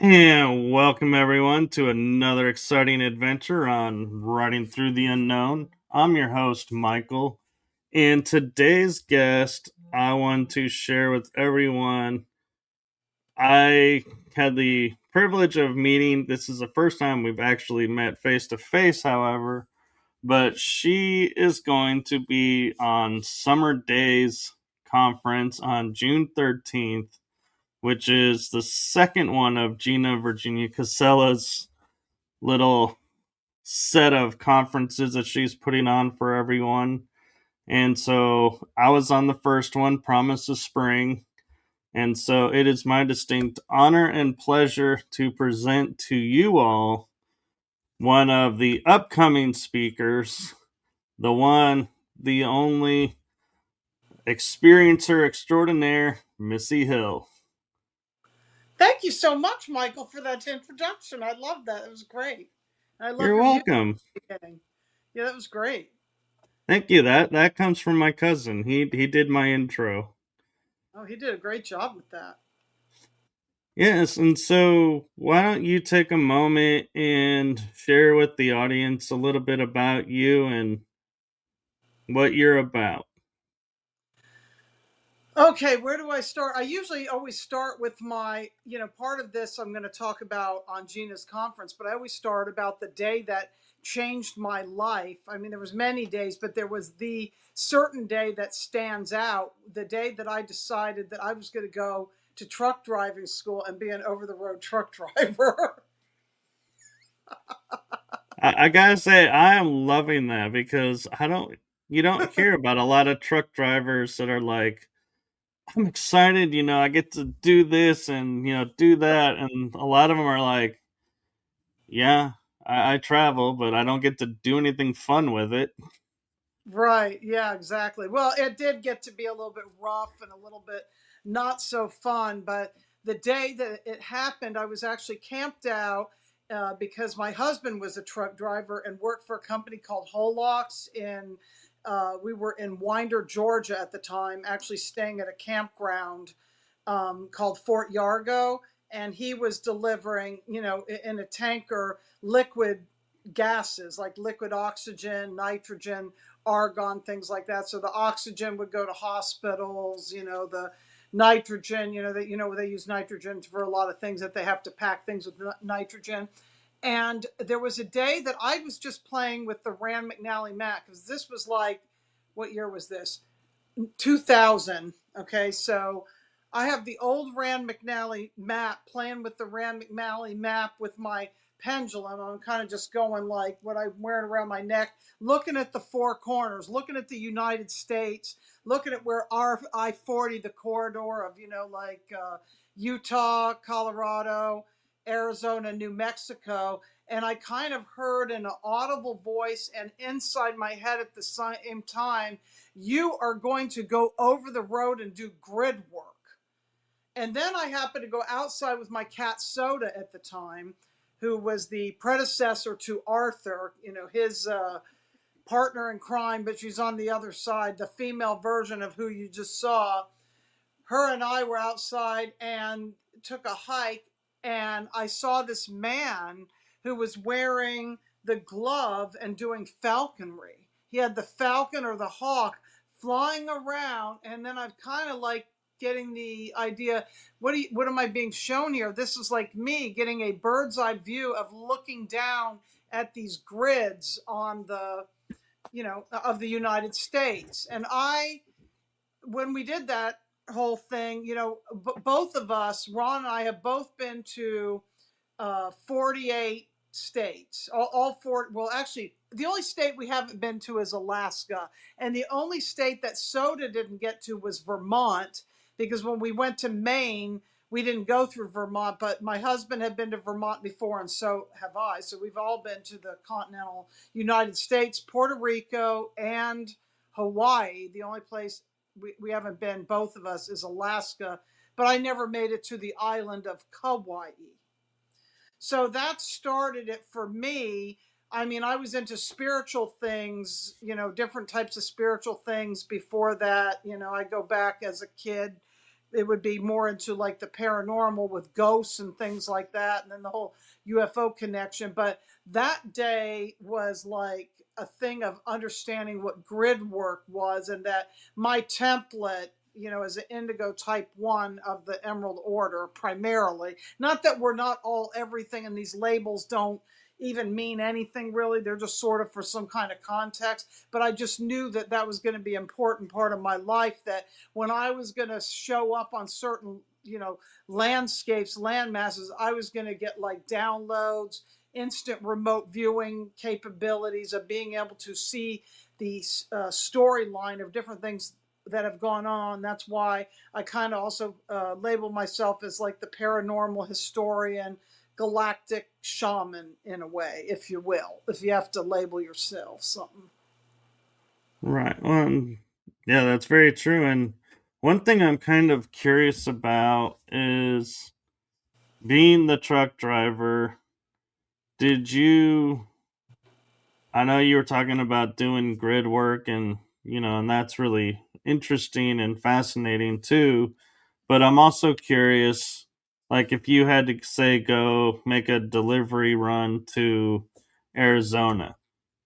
And welcome everyone to another exciting adventure on Riding Through the Unknown. I'm your host, Michael, and today's guest I want to share with everyone. I had the privilege of meeting, this is the first time we've actually met face to face, however, but she is going to be on Summer Days conference on June 13th, which is the second one of Gina Virginia Casella's little set of conferences that she's putting on for everyone. And so I was on the first one, Promise of Spring. And so it is my distinct honor and pleasure to present to you all one of the upcoming speakers, the one, the only experiencer extraordinaire, Missy Hill. Thank you so much, Michael, for that introduction. I love that. It was great. I love You're your music welcome. beginning. Yeah, that was great. Thank you. That comes from my cousin. He did my intro. Oh, he did a great job with that. Yes, and so why don't you take a moment and share with the audience a little bit about you and what you're about? Okay, where do I start? I usually always start with part of this I'm going to talk about on Gina's conference, but I always start about the day that changed my life. I mean, there was many days, but there was the certain day that stands out, the day that I decided that I was going to go to truck driving school and be an over the road truck driver. I gotta say, I am loving that because you don't hear about a lot of truck drivers that are like, I'm excited, I get to do this and, do that. And a lot of them are like, yeah, I travel, but I don't get to do anything fun with it. Right. Yeah, exactly. Well, it did get to be a little bit rough and a little bit not so fun. But the day that it happened, I was actually camped out because my husband was a truck driver and worked for a company called Holox we were in Winder, Georgia at the time, actually staying at a campground called Fort Yargo. And he was delivering, in a tanker, liquid gases like liquid oxygen, nitrogen, argon, things like that. So the oxygen would go to hospitals, the nitrogen, they use nitrogen for a lot of things that they have to pack things with nitrogen. And there was a day that I was just playing with the Rand McNally map because this was like, what year was this? 2000. Okay, so I have the old Rand McNally map playing with the Rand McNally map with my pendulum. I'm kind of just going like what I'm wearing around my neck, looking at the four corners, looking at the United States, looking at where I 40, the corridor of, Utah, Colorado, Arizona, New Mexico. And I kind of heard in an audible voice and inside my head at the same time, you are going to go over the road and do grid work. And then I happened to go outside with my cat Soda at the time, who was the predecessor to Arthur, his partner in crime, but she's on the other side, the female version of who you just saw. Her and I were outside and took a hike, and I saw this man who was wearing the glove and doing falconry. He had the falcon or the hawk flying around, and then I've kind of like getting the idea, what am I being shown here? This is like me getting a bird's eye view of looking down at these grids on the of the United States. And when we did that whole thing, both of us, Ron and I, have both been to 48 states. All four. Well, actually, the only state we haven't been to is Alaska, and the only state that Soda didn't get to was Vermont, because when we went to Maine, we didn't go through Vermont. But my husband had been to Vermont before, and so have I. So we've all been to the continental United States, Puerto Rico, and Hawaii. The only place we haven't been, both of us, is Alaska. But I never made it to the island of Kauai. So that started it for me. I mean, I was into spiritual things, different types of spiritual things before that. I go back as a kid it would be more into like the paranormal with ghosts and things like that, and then the whole UFO connection. But that day was like a thing of understanding what grid work was, and that my template, as an indigo type 1 of the Emerald Order primarily. Not that we're not all everything, and these labels don't even mean anything really. They're just sort of for some kind of context. But I just knew that that was going to be an important part of my life, that when I was going to show up on certain, landscapes, land masses, I was going to get like downloads, instant remote viewing capabilities of being able to see the storyline of different things that have gone on. That's why I kind of also label myself as like the paranormal historian, galactic shaman in a way, if you will, if you have to label yourself something. Right. Well, yeah, that's very true. And one thing I'm kind of curious about is being the truck driver. Did you? I know you were talking about doing grid work, and that's really interesting and fascinating too. But I'm also curious, like, if you had to say go make a delivery run to Arizona,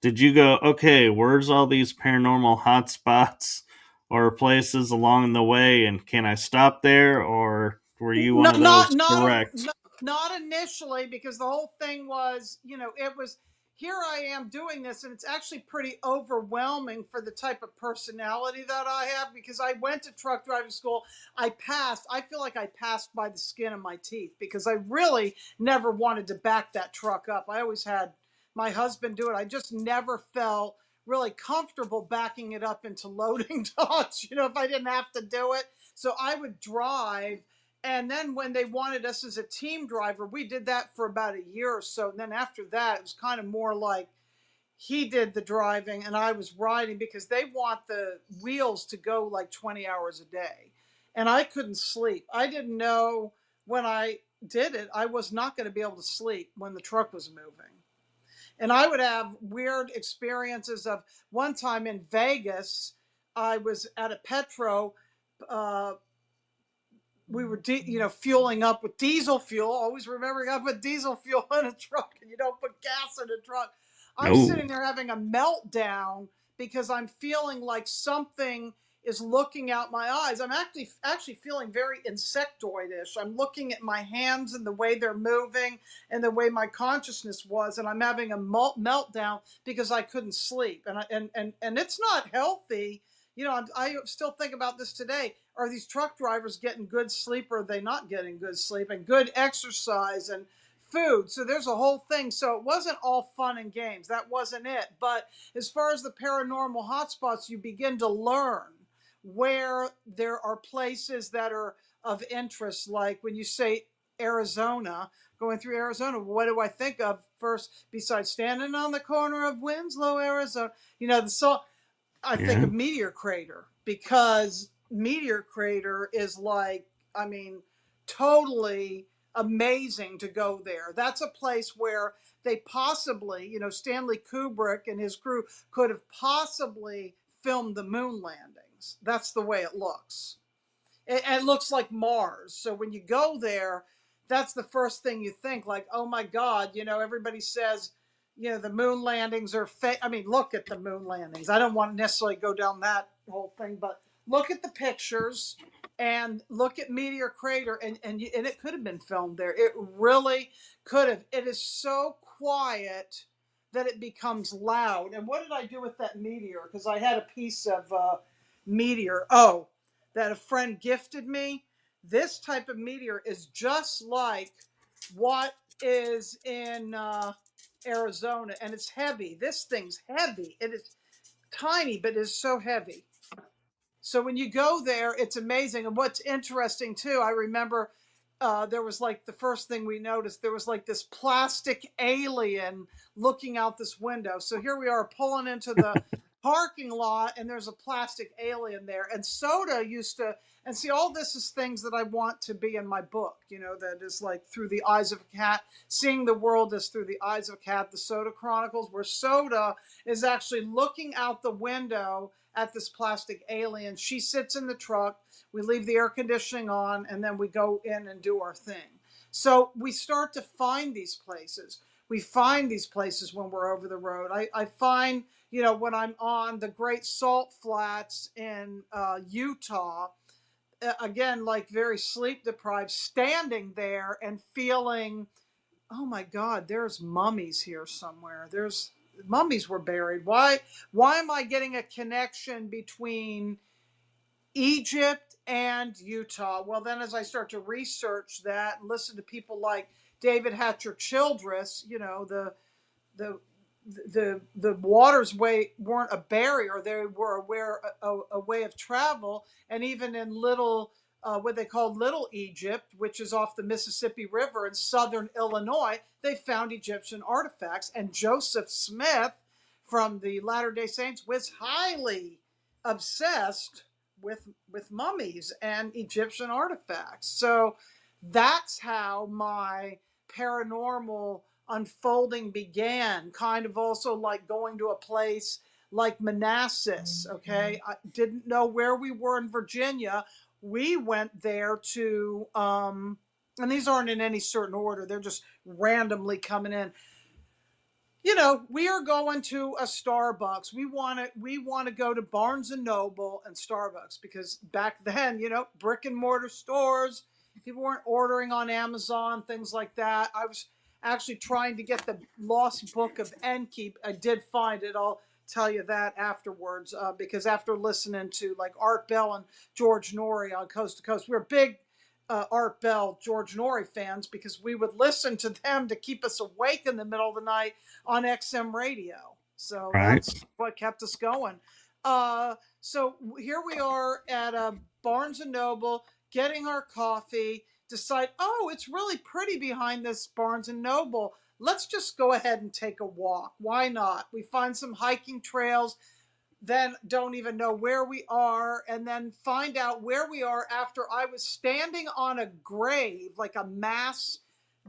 did you go, okay, where's all these paranormal hotspots or places along the way, and can I stop there, or were you one No, of those not direct? not initially, because the whole thing was, it was, here I am doing this, and it's actually pretty overwhelming for the type of personality that I have, because I went to truck driving school. I passed. I feel like I passed by the skin of my teeth, because I really never wanted to back that truck up. I always had my husband do it. I just never felt really comfortable backing it up into loading docks, if I didn't have to do it. So I would drive, and then when they wanted us as a team driver, we did that for about a year or so. And then after that, it was kind of more like he did the driving and I was riding, because they want the wheels to go like 20 hours a day. And I couldn't sleep. I didn't know when I did it, I was not going to be able to sleep when the truck was moving. And I would have weird experiences of one time in Vegas, I was at a Petro, uh, we were fueling up with diesel fuel. Always remembering I put diesel fuel in a truck, and you don't put gas in a truck. I'm No. sitting there having a meltdown because I'm feeling like something is looking out my eyes. I'm actually feeling very insectoidish. I'm looking at my hands and the way they're moving and the way my consciousness was, and I'm having a meltdown because I couldn't sleep. And it's not healthy. I still think about this today. Are these truck drivers getting good sleep, or are they not getting good sleep, and good exercise and food? So there's a whole thing. So it wasn't all fun and games. That wasn't it. But as far as the paranormal hotspots, you begin to learn where there are places that are of interest. Like when you say Arizona, going through Arizona, what do I think of first besides standing on the corner of Winslow, Arizona? The song, I think Yeah. of Meteor Crater, because Meteor Crater is like, I mean, totally amazing to go there. That's a place where they possibly, Stanley Kubrick and his crew could have possibly filmed the moon landings. That's the way it looks. It looks like Mars. So when you go there, that's the first thing you think, like, oh my God, everybody says, the moon landings are fake. I mean, look at the moon landings. I don't want to necessarily go down that whole thing, but look at the pictures and look at Meteor Crater, and it could have been filmed there. It really could have. It is so quiet that it becomes loud. And what did I do with that meteor? Because I had a piece of meteor. Oh, that a friend gifted me. This type of meteor is just like what is in Arizona, and it's heavy. This thing's heavy. It is tiny, but it is so heavy. So when you go there, it's amazing. And what's interesting too, I remember there was like the first thing we noticed, there was like this plastic alien looking out this window. So here we are pulling into the parking lot, and there's a plastic alien there. And Soda used to, and see, all this is things that I want to be in my book, that is like Through the Eyes of a Cat, seeing the world as through the eyes of a cat, the Soda Chronicles, where Soda is actually looking out the window at this plastic alien. She sits in the truck, we leave the air conditioning on, and then we go in and do our thing. So we start to find these places. We find these places when we're over the road. I find, when I'm on the Great Salt Flats in Utah, again, like very sleep deprived, standing there and feeling, oh my God, there's mummies here somewhere. There's mummies were buried. Why am I getting a connection between Egypt and Utah? Well, then as I start to research that and listen to people like David Hatcher Childress, the the waters weren't a barrier; they were a way of travel. And even in little what they called Little Egypt, which is off the Mississippi River in southern Illinois, they found Egyptian artifacts. And Joseph Smith from the Latter Day Saints was highly obsessed with mummies and Egyptian artifacts. So that's how my paranormal unfolding began, kind of also like going to a place like Manassas. Okay, I didn't know where we were in Virginia. We went there to and these aren't in any certain order, they're just randomly coming in. We are going to a Starbucks. We want to go to Barnes and Noble and Starbucks, because back then, brick and mortar stores, people weren't ordering on Amazon, things like that. I was actually trying to get the lost book of Enki. I did find it. I'll tell you that afterwards, because after listening to like Art Bell and George Norrie on Coast to Coast, we're big Art Bell, George Norrie fans, because we would listen to them to keep us awake in the middle of the night on XM radio. So Right. that's what kept us going. So here we are at a Barnes and Noble, getting our coffee. Decide, oh, it's really pretty behind this Barnes and Noble. Let's just go ahead and take a walk. Why not? We find some hiking trails, then don't even know where we are, and then find out where we are after I was standing on a grave, like a mass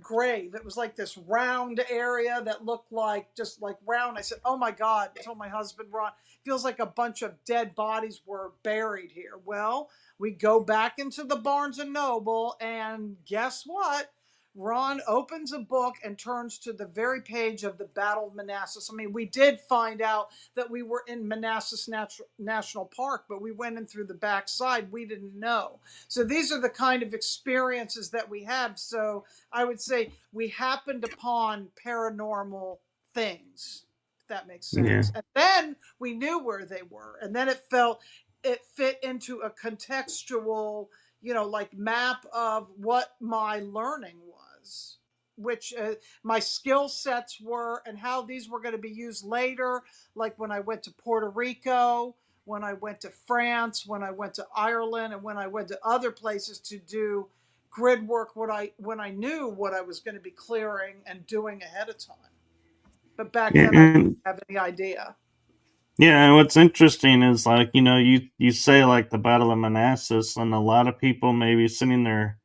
grave. It was like this round area that looked like just like round. I said, oh my God, I told my husband, Ron, feels like a bunch of dead bodies were buried here. Well, we go back into the Barnes and Noble, and guess what? Ron opens a book and turns to the very page of the Battle of Manassas. I mean, we did find out that we were in Manassas National Park, but we went in through the back side. We didn't know. So these are the kind of experiences that we have. So I would say we happened upon paranormal things, if that makes Yeah. sense. And then we knew where they were. And then it fit into a contextual, like map of what my learning was, which my skill sets were, and how these were going to be used later, like when I went to Puerto Rico, when I went to France, when I went to Ireland, and when I went to other places to do grid work, when I knew what I was going to be clearing and doing ahead of time. But back Yeah, then I didn't and have any idea. yeah, and what's interesting is like, you say like the Battle of Manassas, and a lot of people may be sitting there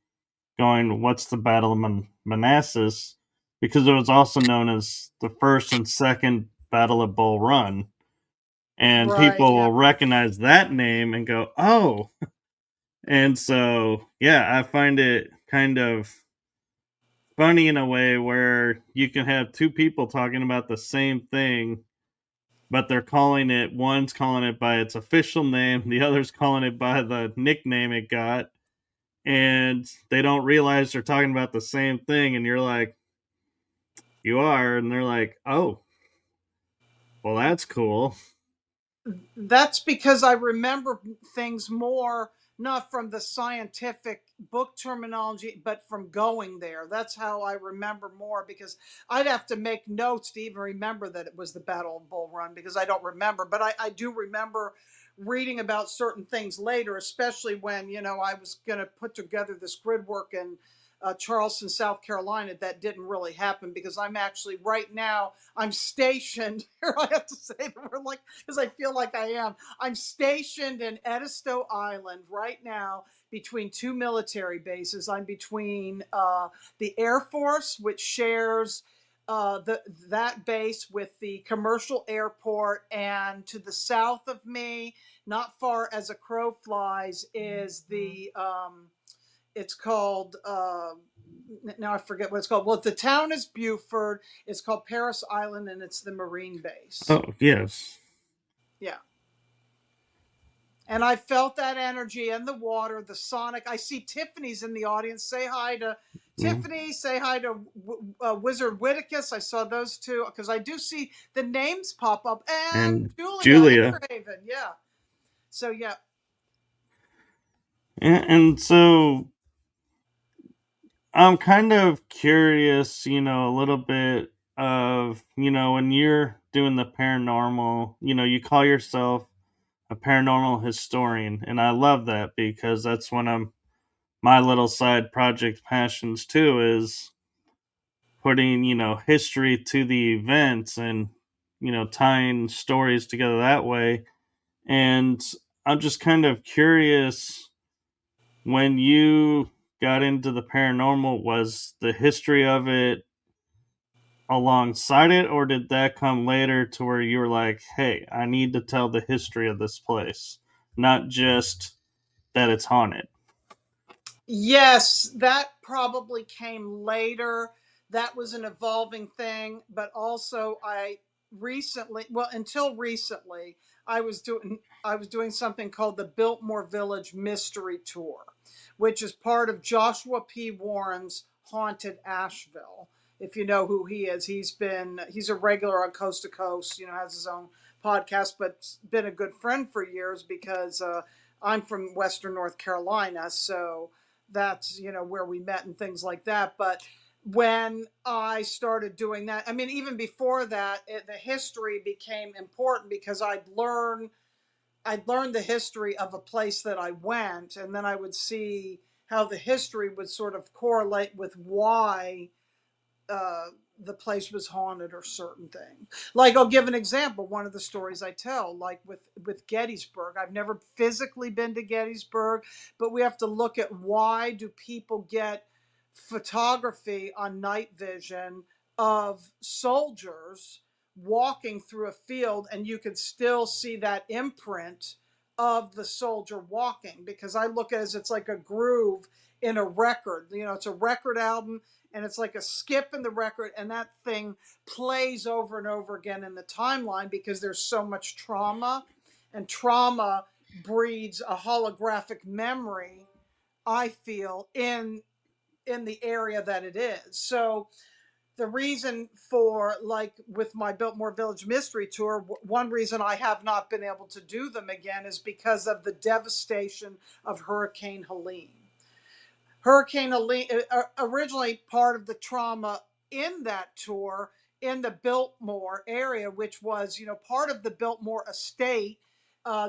going, what's the Battle of Manassas? Because it was also known as the first and second Battle of Bull Run. And Right, people yeah. will recognize that name and go, oh. And so, yeah, I find it kind of funny in a way where you can have two people talking about the same thing, but they're calling it, one's calling it by its official name, the other's calling it by the nickname it got, and they don't realize they're talking about the same thing. And you're like, you are, and they're like, oh, well, that's cool. That's because I remember things more, not from the scientific book terminology, but from going there. That's how I remember more, because I'd have to make notes to even remember that it was the Battle of Bull Run, because I don't remember. But I do remember reading about certain things later, especially when, I was going to put together this grid work and Charleston, South Carolina, that didn't really happen because I'm actually right now, I'm stationed. Here I have to say the word like, because I feel like I am. I'm stationed in Edisto Island right now between two military bases. I'm between the Air Force, which shares that base with the commercial airport, and to the south of me, not far as a crow flies, is the it's called now I forget what it's called. Well, the town is Buford. It's called Paris Island, and it's the Marine base. Oh, yes. Yeah. And I felt that energy in the water, the sonic. I see Tiffany's in the audience. Say hi to Mm. Tiffany. Say hi to Wizard Whitticus. I saw those two because I do see the names pop up. And And Julia Julia. Interhaven. Yeah. So, yeah. And so I'm kind of curious, a little bit of, when you're doing the paranormal, you call yourself a paranormal historian. And I love that because that's one of my little side project passions too, is putting, history to the events and, tying stories together that way. And I'm just kind of curious, when you got into the paranormal, was the history of it alongside it, or did that come later to where you were like, hey, I need to tell the history of this place, not just that it's haunted? Yes, that probably came later. That was an evolving thing, but also I recently, well, until recently, I was doing something called the Biltmore Village Mystery Tour, which is part of Joshua P. Warren's Haunted Asheville. If you know who he is, he's a regular on Coast to Coast, has his own podcast, but been a good friend for years because I'm from Western North Carolina, so that's where we met and things like that. But when I started doing that, I mean, even before that, the history became important because I'd learned the history of a place that I went, and then I would see how the history would sort of correlate with why uh, the place was haunted or certain thing. Like, I'll give an example. One of the stories I tell, like with Gettysburg, I've never physically been to Gettysburg, but we have to look at why do people get photography on night vision of soldiers walking through a field, and you can still see that imprint of the soldier walking, because I look at it as it's like a groove in a record. It's a record album, and it's like a skip in the record, and that thing plays over and over again in the timeline because there's so much trauma, and trauma breeds a holographic memory, I feel, in the area that it is. So the reason for, like, with my Biltmore Village Mystery Tour, one reason I have not been able to do them again is because of the devastation of Hurricane Helene. Hurricane Helene, originally part of the trauma in that tour in the Biltmore area, which was, part of the Biltmore estate.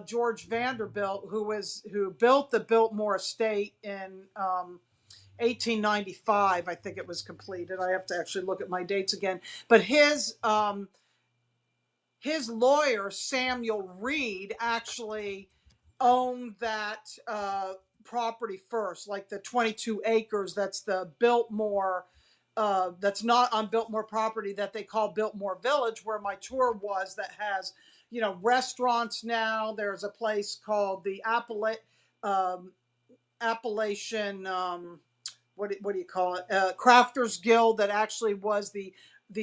George Vanderbilt, who built the Biltmore estate in 1895, I think it was completed. I have to actually look at my dates again. But his lawyer, Samuel Reed, actually owned that property first, like the 22 acres that's the Biltmore, that's not on Biltmore property, that they call Biltmore Village, where my tour was, that has, restaurants now. There's a place called the Appalachian, what do you call it? Crafters Guild, that actually was the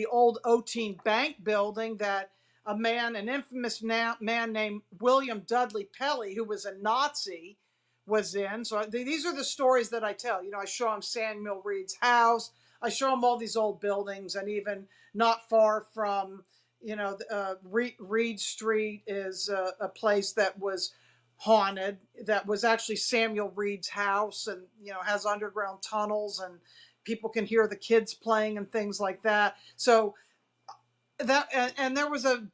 old Oteen Bank building that an infamous man named William Dudley Pelley, who was a Nazi, was in. So these are the stories that I tell. I show him Samuel Reed's house. I show him all these old buildings, and even not far from, Reed Street is a place that was haunted, that was actually Samuel Reed's house, and has underground tunnels, and people can hear the kids playing and things like that. So that, and there was a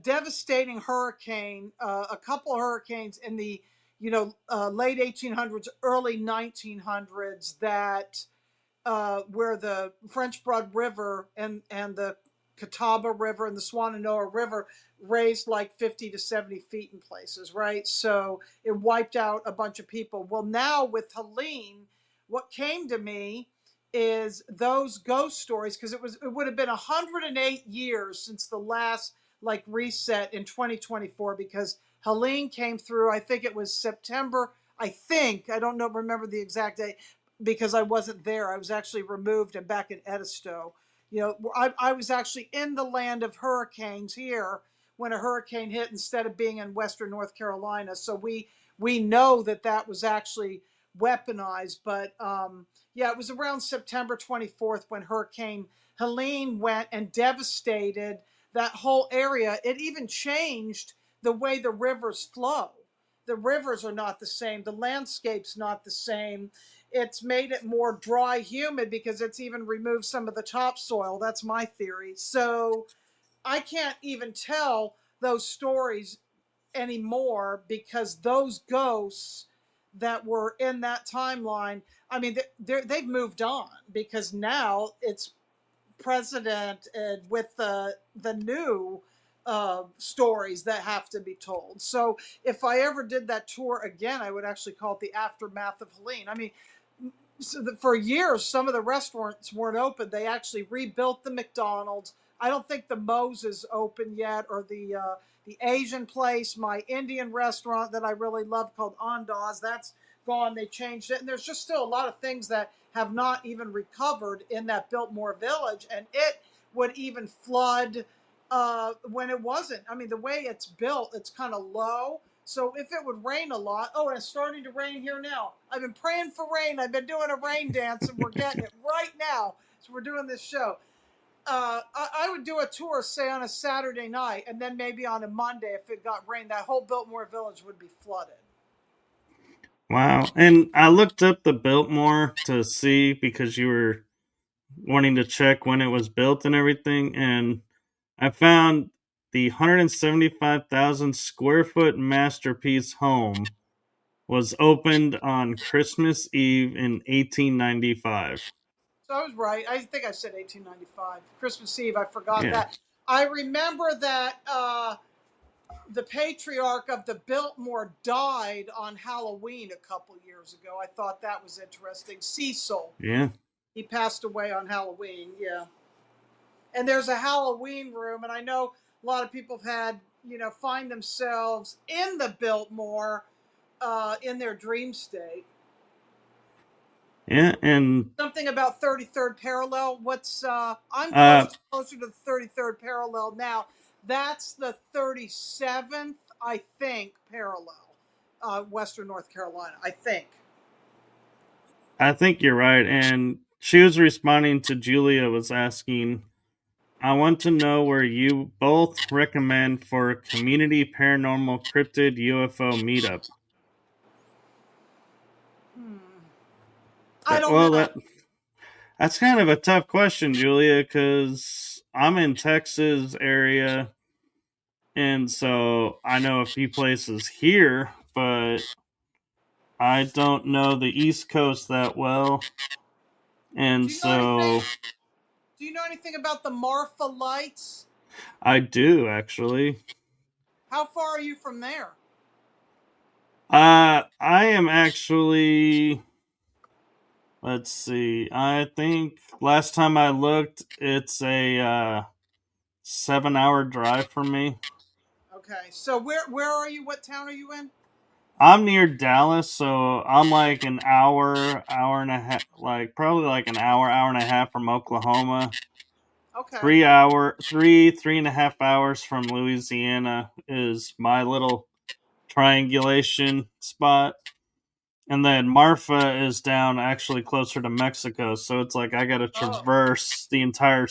devastating hurricane, a couple of hurricanes in the late 1800s, early 1900s, that where the French Broad River and the Catawba River and the Swananoa River raised like 50 to 70 feet in places, right? So it wiped out a bunch of people. Well, now with Helene, what came to me is those ghost stories, because it would have been 108 years since the last like reset in 2024, because Helene came through. I think it was September. I don't know, remember the exact date, because I wasn't there. I was actually removed and back in Edisto. I was actually in the land of hurricanes here when a hurricane hit, instead of being in Western North Carolina. So we know that was actually weaponized. But yeah, it was around September 24th when Hurricane Helene went and devastated that whole area. It even changed the way the rivers flow. The rivers are not the same. The landscape's not the same. It's made it more dry, humid, because it's even removed some of the topsoil. That's my theory. So I can't even tell those stories anymore, because those ghosts that were in that timeline, I mean, they've moved on, because now it's president and with the new stories that have to be told. So if I ever did that tour again, I would actually call it the aftermath of Helene. I mean, for years, some of the restaurants weren't open. They actually rebuilt the McDonald's. I don't think the Moe's is open yet, or the Asian place, my Indian restaurant that I really love called Andaz, that's gone. They changed it, and there's just still a lot of things that have not even recovered in that Biltmore Village, and it would even flood when it wasn't. I mean, the way it's built, it's kind of low. So if it would rain a lot, oh, and it's starting to rain here now. I've been praying for rain. I've been doing a rain dance, and we're getting it right now. So we're doing this show. I would do a tour, say on a Saturday night, and then maybe on a Monday, if it got rain, that whole Biltmore Village would be flooded. Wow. And I looked up the Biltmore to see, because you were wanting to check when it was built and everything, and I found the 175,000 square foot masterpiece home was opened on Christmas Eve in 1895. So I was right. I think I said 1895. Christmas Eve, I forgot Yeah. that. I remember that the patriarch of the Biltmore died on Halloween a couple years ago. I thought that was interesting. Cecil. Yeah. He passed away on Halloween. Yeah. And there's a Halloween room, and I know a lot of people have had, find themselves in the Biltmore in their dream state. Yeah. And Something about 33rd parallel. I'm uh, closer to the 33rd parallel now. That's the 37th, I think, parallel, Western North Carolina, I think. I think you're right. And she was responding to Julia, was asking, I want to know where you both recommend for a community paranormal cryptid UFO meetup. Hmm. I don't Well, know. that's kind of a tough question, Julia, because I'm in Texas area, and so I know a few places here, but I don't know the East Coast that well, and Do you know anything? so Do you know anything about the Marfa lights? I do actually. How far are you from there? I am actually. Let's see. I think last time I looked, it's a 7 hour drive from me. Okay, so where are you? What town are you in? I'm near Dallas, so I'm like an hour, hour and a half, like probably like an hour, hour and a half from Oklahoma. Okay. 3 hour, 3.5 hours from Louisiana is my little triangulation spot. And then Marfa is down actually closer to Mexico, so it's like I got to Oh. traverse the entire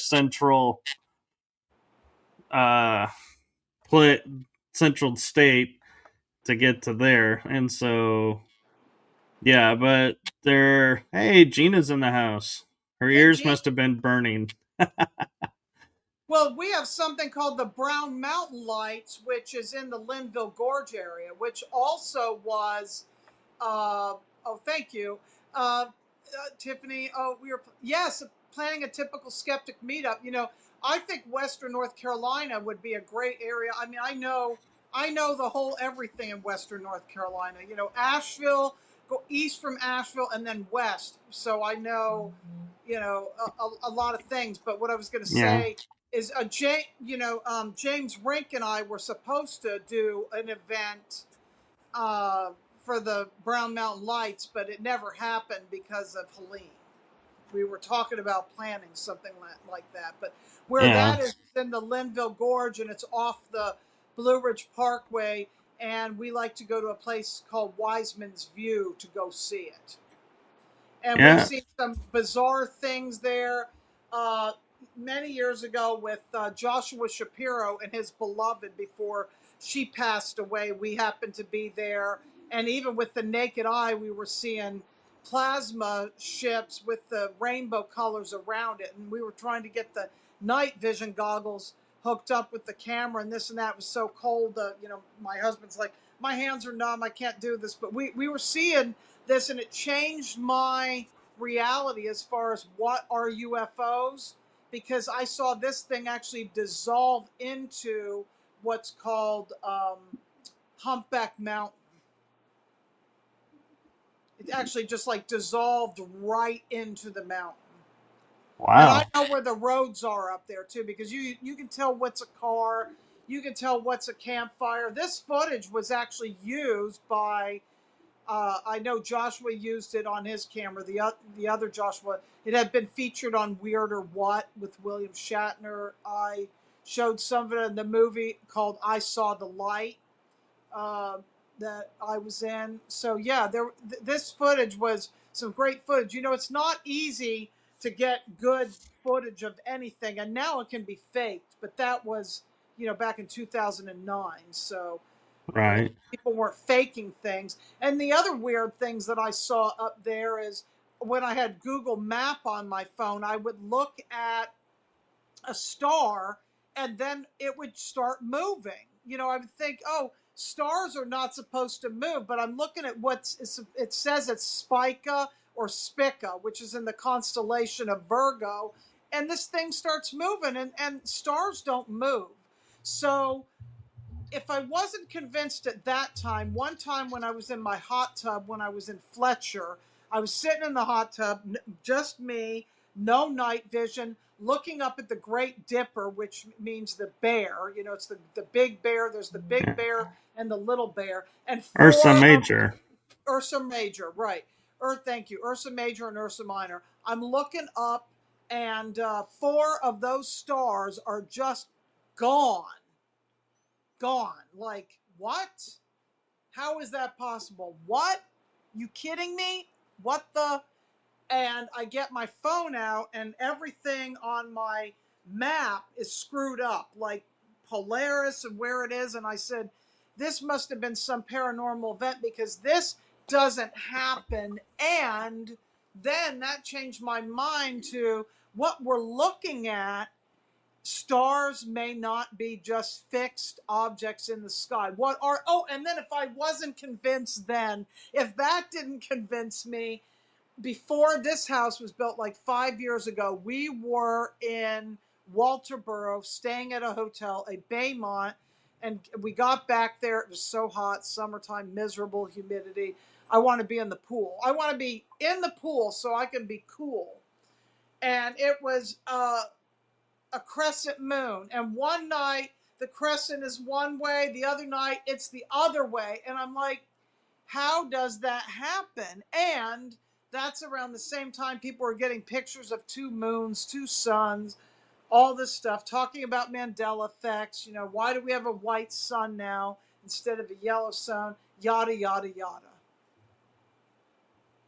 uh pla central state to get to there. And so yeah, but they're hey, Gina's in the house. Her Hey, ears Gene. must have been burning. Well, we have something called the Brown Mountain Lights, which is in the Linville Gorge area, which also was. Oh, thank you, Tiffany. Oh, we were yes planning a typical skeptic meetup. I think Western North Carolina would be a great area. I mean, I know the whole everything in Western North Carolina. Asheville, go east from Asheville, and then west. So I know, a lot of things. But what I was going to Yeah. say is James Rink and I were supposed to do an event uh, for the Brown Mountain Lights, but it never happened because of Helene. We were talking about planning something like that, but where Yeah. that is in the Linville Gorge and it's off the Blue Ridge Parkway, and we like to go to a place called Wiseman's View to go see it, and we've Yeah. seen some bizarre things there. Uh, Many years ago with Joshua Shapiro and his beloved before she passed away, we happened to be there, and even with the naked eye, we were seeing plasma ships with the rainbow colors around it, and we were trying to get the night vision goggles hooked up with the camera, and this and that. It was so cold. My husband's like, my hands are numb, I can't do this, but we were seeing this, and it changed my reality as far as what are UFOs, because I saw this thing actually dissolve into what's called Humpback Mountain. It actually just like dissolved right into the mountain. And I Wow. know where the roads are up there too, because you can tell what's a car, you can tell what's a campfire. This footage was actually used by I know Joshua used it on his camera. The other Joshua, it had been featured on Weird or What with William Shatner. I showed some of it in the movie called I Saw the Light uh, that I was in. So yeah, this footage was some great footage. It's not easy to get good footage of anything, and now it can be faked. But that was back in 2009. So Right. people weren't faking things. And the other weird things that I saw up there is when I had Google Map on my phone, I would look at a star and then it would start moving. I would think, oh, stars are not supposed to move, but I'm looking at it says it's Spica or Spica, which is in the constellation of Virgo, and this thing starts moving, and stars don't move. So if I wasn't convinced at that time, one time when I was in my hot tub, when I was in Fletcher, I was sitting in the hot tub, just me, no night vision, looking up at the Great Dipper, which means the bear. It's the big bear. There's the big Yeah. bear and the little bear. And Ursa four of Major. Ursa Major, right. Thank you. Ursa Major and Ursa Minor. I'm looking up, and four of those stars are just gone. Gone. Like, what? How is that possible? What? You kidding me? What the? And I get my phone out, and everything on my map is screwed up, like Polaris and where it is. And I said, this must have been some paranormal event because this doesn't happen. And then that changed my mind to what we're looking at. Stars may not be just fixed objects in the sky. What are, oh, and then if I wasn't convinced then, if that didn't convince me, before this house was built like 5 years ago, we were in Walterboro staying at a hotel, a Baymont, and we got back there. It was so hot, summertime, miserable, humidity. I want to be in the pool. I want to be in the pool so I can be cool. And it was a crescent moon. And one night the crescent is one way, the other night it's the other way. And I'm like, how does that happen? And that's around the same time people are getting pictures of two moons, two suns, all this stuff, talking about Mandela effects. Why do we have a white sun now instead of a yellow sun? Yada, yada, yada.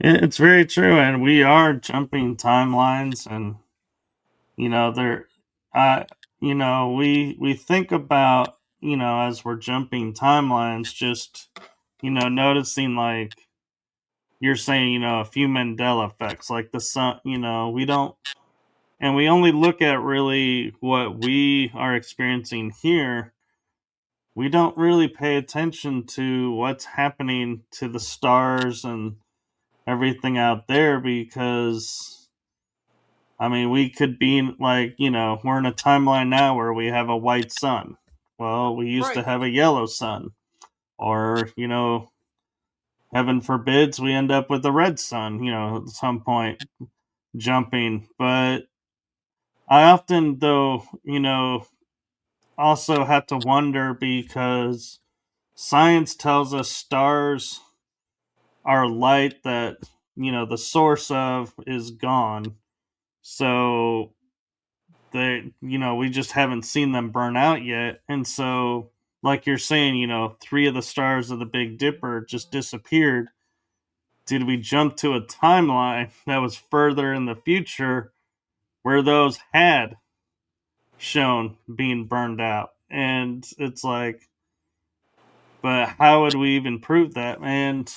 It's very true, and we are jumping timelines, and there, uh, we think about as we're jumping timelines, just noticing like you're saying, a few Mandela effects, like the sun. We don't. And we only look at really what we are experiencing here. We don't really pay attention to what's happening to the stars and everything out there because I mean, we could be like, we're in a timeline now where we have a white sun. Well, we used to Right. have a yellow sun. Or, heaven forbids we end up with a red sun, at some point jumping. But I often, though, also have to wonder because science tells us stars are light that, the source of is gone. So we just haven't seen them burn out yet. And so, like you're saying, three of the stars of the Big Dipper just disappeared. Did we jump to a timeline that was further in the future where those had shown being burned out? And it's like, but how would we even prove that? And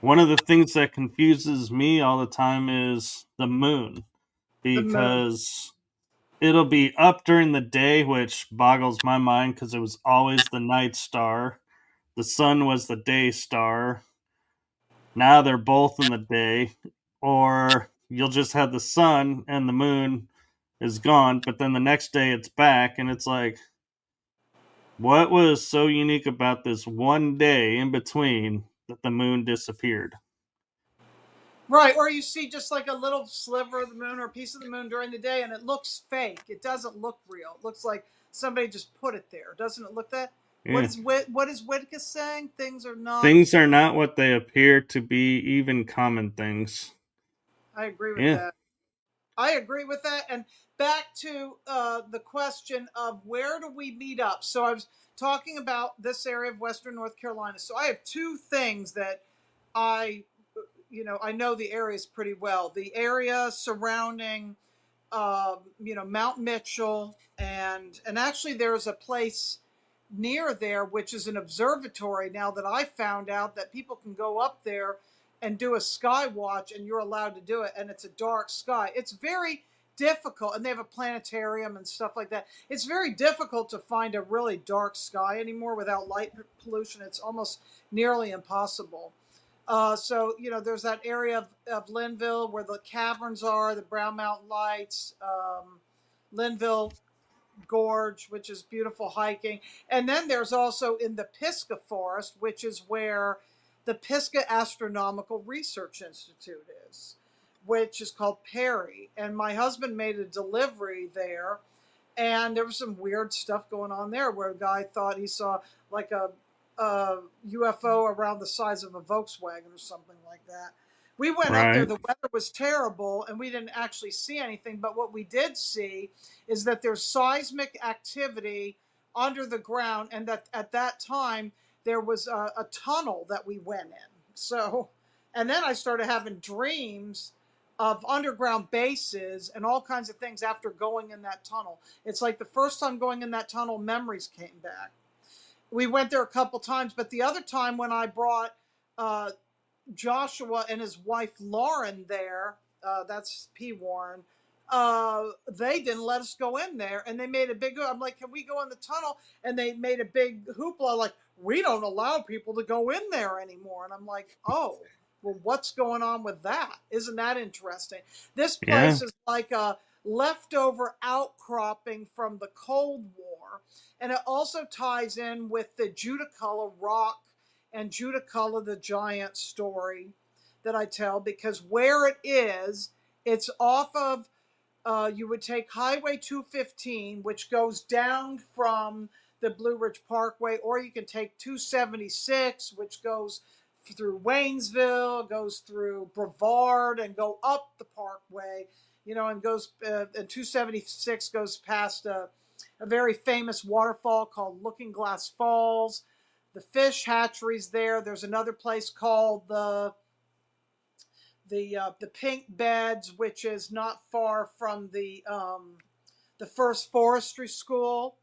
one of the things that confuses me all the time is the moon The moon. because it'll be up during the day, which boggles my mind because it was always the night star. The sun was the day star. Now they're both in the day. Or you'll just have the sun and the moon is gone, but then the next day it's back, and it's like, what was so unique about this one day in between that the moon disappeared? Right, or you see just like a little sliver of the moon or a piece of the moon during the day, and it looks fake. It doesn't look real. It looks like somebody just put it there. Doesn't it look that? Yeah. What is Whitaker saying? Things are not. Things are not what they appear to be, even common things. I agree with Yeah. that. I agree with that. And back to the question of where do we meet up? So I was talking about this area of Western North Carolina. So I have two things that I, I know the areas pretty well. The area surrounding, Mount Mitchell, and actually there's a place near there which is an observatory now that I found out that people can go up there and do a sky watch, and you're allowed to do it, and it's a dark sky. It's very difficult, and they have a planetarium and stuff like that. It's very difficult to find a really dark sky anymore without light pollution. It's almost nearly impossible. So there's that area of Linville where the caverns are, the Brown Mountain Lights, Linville Gorge, which is beautiful hiking. And then there's also in the Pisgah Forest, which is where the Pisgah Astronomical Research Institute is, which is called Perry. And my husband made a delivery there, and there was some weird stuff going on there where a guy thought he saw like a UFO around the size of a Volkswagen or something like that. We went up there, Right. the weather was terrible, and we didn't actually see anything. But what we did see is that there's seismic activity under the ground, and that at that time there was a tunnel that we went in. So, and then I started having dreams of underground bases and all kinds of things after going in that tunnel. It's like the first time going in that tunnel, memories came back. We went there a couple times, but the other time when I brought uh, Joshua and his wife Lauren there, that's P. Warren, they didn't let us go in there, and they made a big. I'm like, can we go in the tunnel? And they made a big hoopla, like we don't allow people to go in there anymore. And I'm like, oh, well, what's going on with that? Isn't that interesting? This Yeah. place is like a leftover outcropping from the Cold War, and it also ties in with the Judaculla rock and Judaculla the giant story that I tell, because where it is, it's off of, you would take Highway 215, which goes down from the Blue Ridge Parkway, or you can take 276, which goes through Waynesville, goes through Brevard, and go up the Parkway, and goes, and 276 goes past a very famous waterfall called Looking Glass Falls. The fish hatcheries there. There's another place called the Pink Beds, which is not far from the First Forestry School.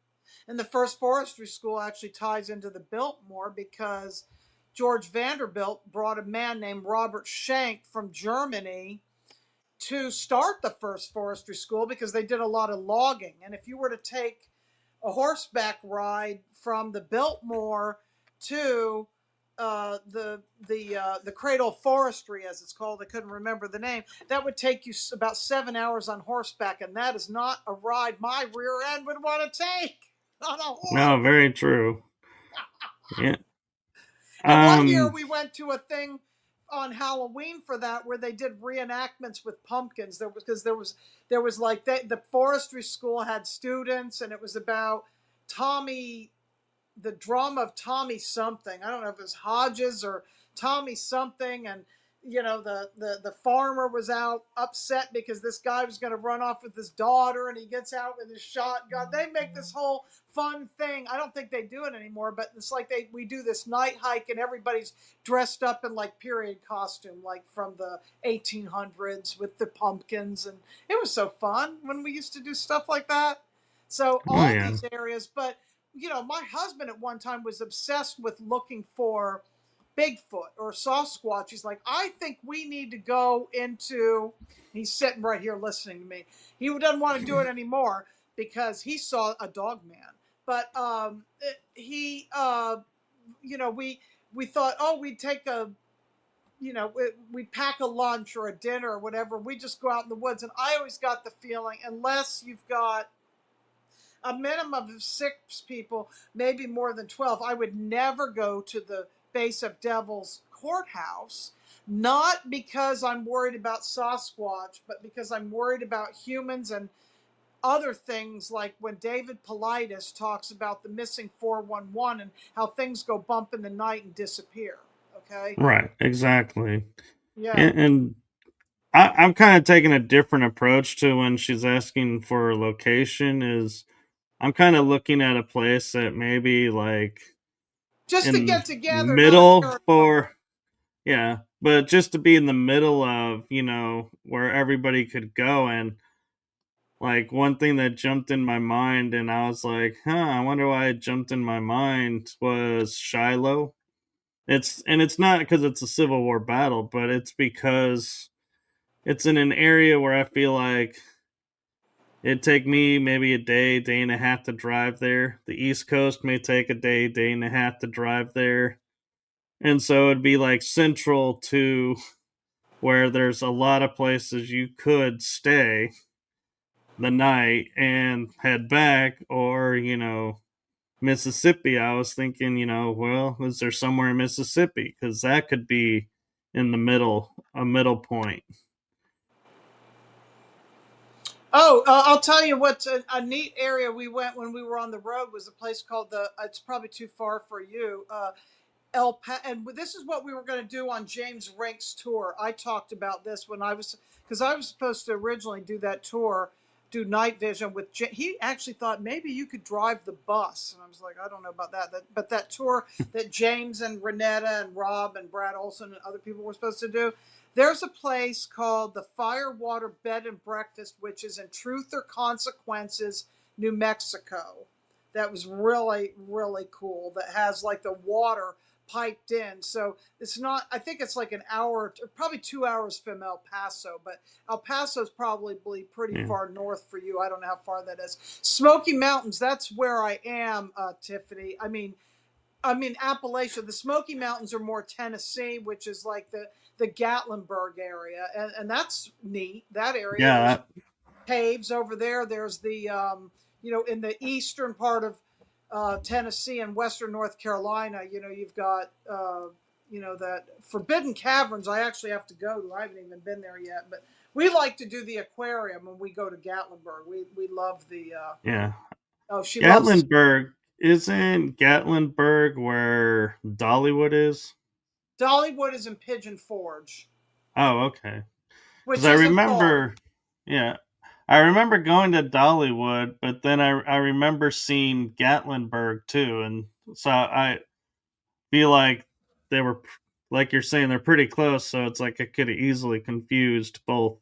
And the First Forestry School actually ties into the Biltmore because George Vanderbilt brought a man named Robert Schenck from Germany to start the first forestry school because they did a lot of logging. And if you were to take a horseback ride from the Biltmore to the Cradle Forestry, as it's called, I couldn't remember the name. That would take you about 7 hours on horseback, and that is not a ride my rear end would want to take on a horse. No, very true. Yeah. And one year Um. we went to a thing on Halloween for that where they did reenactments with pumpkins. There was like the forestry school had students, and it was about Tommy, the drama of Tommy something. I don't know if it was Hodges or Tommy something, and the farmer was out upset because this guy was going to run off with his daughter, and he gets out with his shotgun. They make this whole fun thing. I don't think they do it anymore, but it's like we do this night hike, and everybody's dressed up in like period costume, like from the 1800s with the pumpkins, and it was so fun when we used to do stuff like that. So Oh all yeah. these areas, but my husband at one time was obsessed with looking for Bigfoot or Sasquatch. He's like, I think we need to go into. He's sitting right here listening to me. He doesn't want to do it anymore because he saw a dog man. But we thought, oh, we'd take we'd pack a lunch or a dinner or whatever. We just go out in the woods, and I always got the feeling, unless you've got a minimum of 6 people, maybe more than 12. I would never go to the base of Devil's Courthouse, not because I'm worried about Sasquatch, but because I'm worried about humans and other things, like when David Paulides talks about the missing 411 and how things go bump in the night and disappear. Okay? Right. Exactly. Yeah. And I'm kind of taking a different approach to when she's asking for a location. Is I'm kind of looking at a place that maybe like Just to in get together, not a middle territory. for yeah, but just to be in the middle of where everybody could go. And like one thing that jumped in my mind, and I was like, I wonder why it jumped in my mind, was Shiloh. It's not because it's a Civil War battle, but it's because it's in an area where I feel like it'd take me maybe a day, day and a half to drive there. The East Coast may take a day, day and a half to drive there. And so it'd be like central to where there's a lot of places you could stay the night and head back. Or Mississippi, I was thinking, well, is there somewhere in Mississippi? Because that could be in the middle, a middle point. Oh, I'll tell you what's a neat area we went when we were on the road was a place called it's probably too far for you, and this is what we were going to do on James Rink's tour. I talked about this when because I was supposed to originally do that tour, do night vision with. He actually thought maybe you could drive the bus, and I was like, I don't know about that. But that tour that James and Renetta and Rob and Brad Olson and other people were supposed to do. There's a place called the Firewater Bed and Breakfast, which is in Truth or Consequences, New Mexico. That was really, really cool. That has like the water piped in. So it's not, I think it's like an hour, probably 2 hours from El Paso, but El Paso is probably pretty Yeah. far north for you. I don't know how far that is. Smoky Mountains, that's where I am, Tiffany. I mean Appalachia. The Smoky Mountains are more Tennessee, which is like the Gatlinburg area, and that's neat. That area, Yeah, there's that, caves over there. There's in the eastern part of Tennessee and western North Carolina, you've got, that Forbidden Caverns. I actually have to go to. I haven't even been there yet, but we like to do the aquarium when we go to Gatlinburg. We love the. yeah. Oh, she loves this. Gatlinburg, isn't Gatlinburg where Dollywood is? Dollywood is in Pigeon Forge, Oh, okay. Because which I isn't far. remember, yeah, I remember going to Dollywood, but then I remember seeing Gatlinburg too, and so I feel like they were, like you're saying, they're pretty close. So it's like I could have easily confused both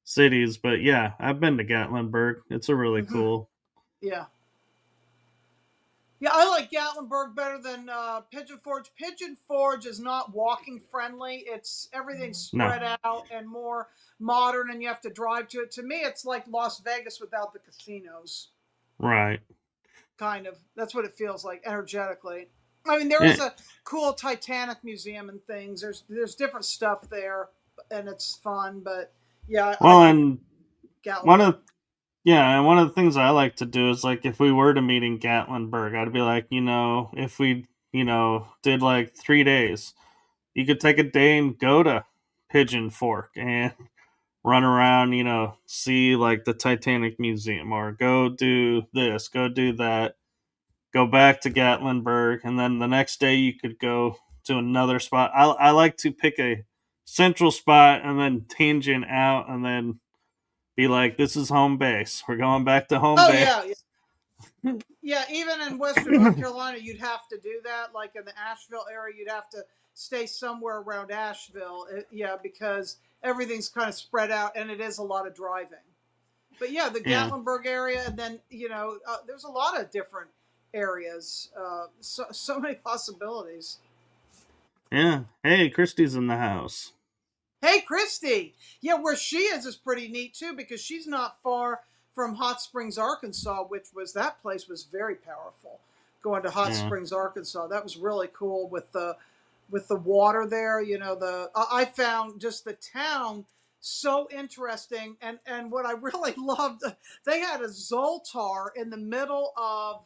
cities. But yeah, I've been to Gatlinburg. It's a really Hmm. cool. Yeah. Yeah, I like Gatlinburg better than Pigeon Forge. Pigeon Forge is not walking friendly. It's everything's No, spread out and more modern, and you have to drive to it. To me, it's like Las Vegas without the casinos. right. Kind of. That's what it feels like energetically. I mean, there is Eh, a cool Titanic museum and things. There's different stuff there, and it's fun. But yeah, I well, prefer and one Gatlinburg. of yeah, and one of the things I like to do is like if we were to meet in Gatlinburg, I'd be like, if we, did like 3 days, you could take a day and go to Pigeon Fork and run around, see like the Titanic Museum, or go do this, go do that, go back to Gatlinburg, and then the next day you could go to another spot. I like to pick a central spot and then tangent out and then be like, this is home base. We're going back to home Oh base. yeah, yeah. Yeah, even in Western North Carolina, you'd have to do that. Like in the Asheville area, you'd have to stay somewhere around Asheville. Yeah, because everything's kind of spread out and it is a lot of driving. But yeah, the Yeah. Gatlinburg area, and then there's a lot of different areas. So many possibilities. Yeah. Hey, Christy's in the house. Hey, Christy. Yeah, where she is pretty neat too because she's not far from Hot Springs, Arkansas, which was that place was very powerful. Going to Hot Yeah. Springs, Arkansas, that was really cool with the water there. I found just the town so interesting, and what I really loved, they had a Zoltar in the middle of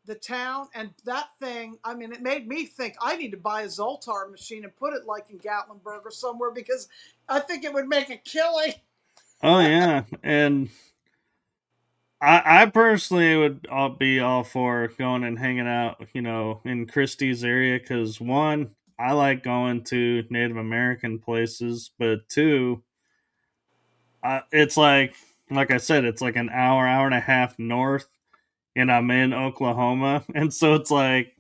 the town, and that thing, I mean, it made me think I need to buy a Zoltar machine and put it like in Gatlinburg or somewhere because I think it would make a killing. Oh yeah. And I personally would be all for going and hanging out, in Christie's area because one, I like going to Native American places, but two, it's like I said, it's like an hour and a half north, and I'm in Oklahoma, and so it's like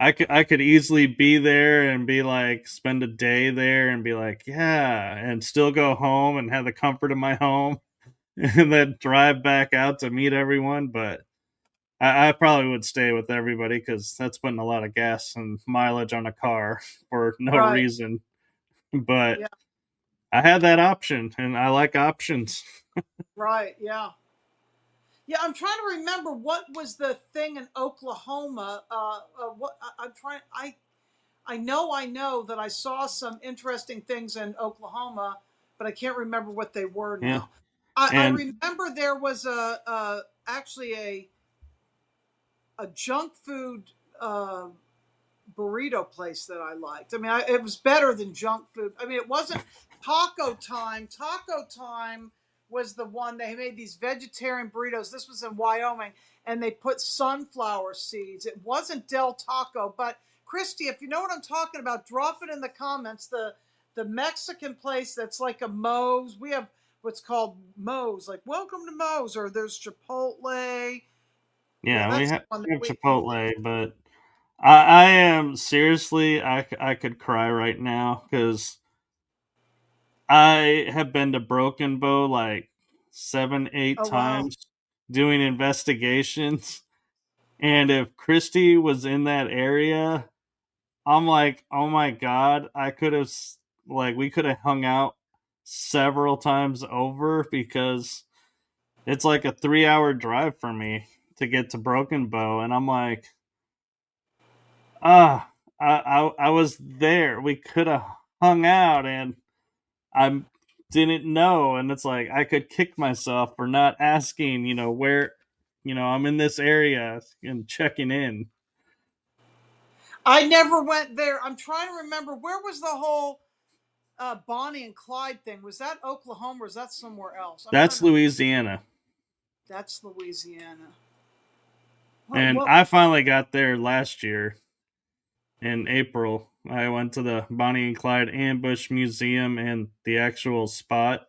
I could easily be there and be like spend a day there and be like, yeah, and still go home and have the comfort of my home and then drive back out to meet everyone. But I probably would stay with everybody because that's putting a lot of gas and mileage on a car for no Right. reason. But Yeah. I had that option, and I like options. Right. Yeah. Yeah. I'm trying to remember what was the thing in Oklahoma. What I'm trying. I know that I saw some interesting things in Oklahoma, but I can't remember what they were Yeah, now. I and remember there was actually a junk food uh, burrito place that I liked. I mean, it was better than junk food. I mean, it wasn't Taco Time. Taco Time was the one they made these vegetarian burritos. This was in Wyoming, and they put sunflower seeds. It wasn't Del Taco, but Christy, if you know what I'm talking about, drop it in the comments. The Mexican place that's like a Moe's. We have what's called Moe's, like Welcome to Moe's, or there's Chipotle. Yeah, yeah, that's the one that we have we. Chipotle, but I am seriously, I could cry right now because I have been to Broken Bow like seven, eight Oh wow. times doing investigations. And if Christy was in that area, I'm like, oh my God, I could have, like, we could have hung out several times over because it's like a 3 hour drive for me to get to Broken Bow. And I'm like, ah, I was there. We could have hung out, and I didn't know. And it's like I could kick myself for not asking, where, I'm in this area and checking in. I never went there. I'm trying to remember where was the whole Bonnie and Clyde thing. Was that Oklahoma or is that somewhere else? I'm trying That's to remember. Louisiana. That's Louisiana. What? And What? I finally got there last year in April. I went to the Bonnie and Clyde Ambush Museum and the actual spot.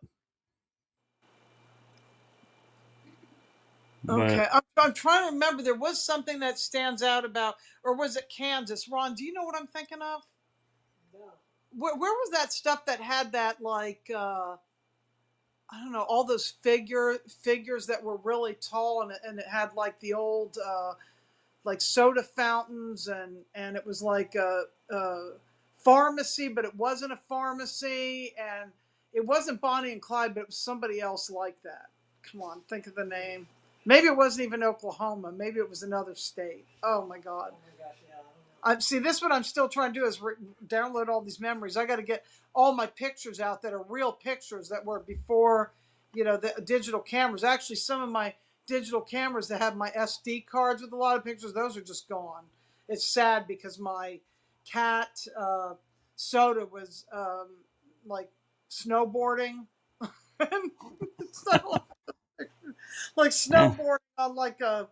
But Okay, I'm trying to remember. There was something that stands out about, or was it Kansas? Ron, do you know what I'm thinking of? Where was that stuff that had that like I don't know, all those figures that were really tall, and it had like the old like soda fountains, and it was like a pharmacy, but it wasn't a pharmacy, and it wasn't Bonnie and Clyde, but it was somebody else like that. Come on, think of the name. Maybe it wasn't even Oklahoma. Maybe it was another state. Oh my God. See, this is what I'm still trying to do is download all these memories. I got to get all my pictures out that are real pictures that were before, the digital cameras. Actually, some of my digital cameras that have my SD cards with a lot of pictures, those are just gone. It's sad because my cat Soda was like snowboarding. It's not like Yeah. snowboarding on like a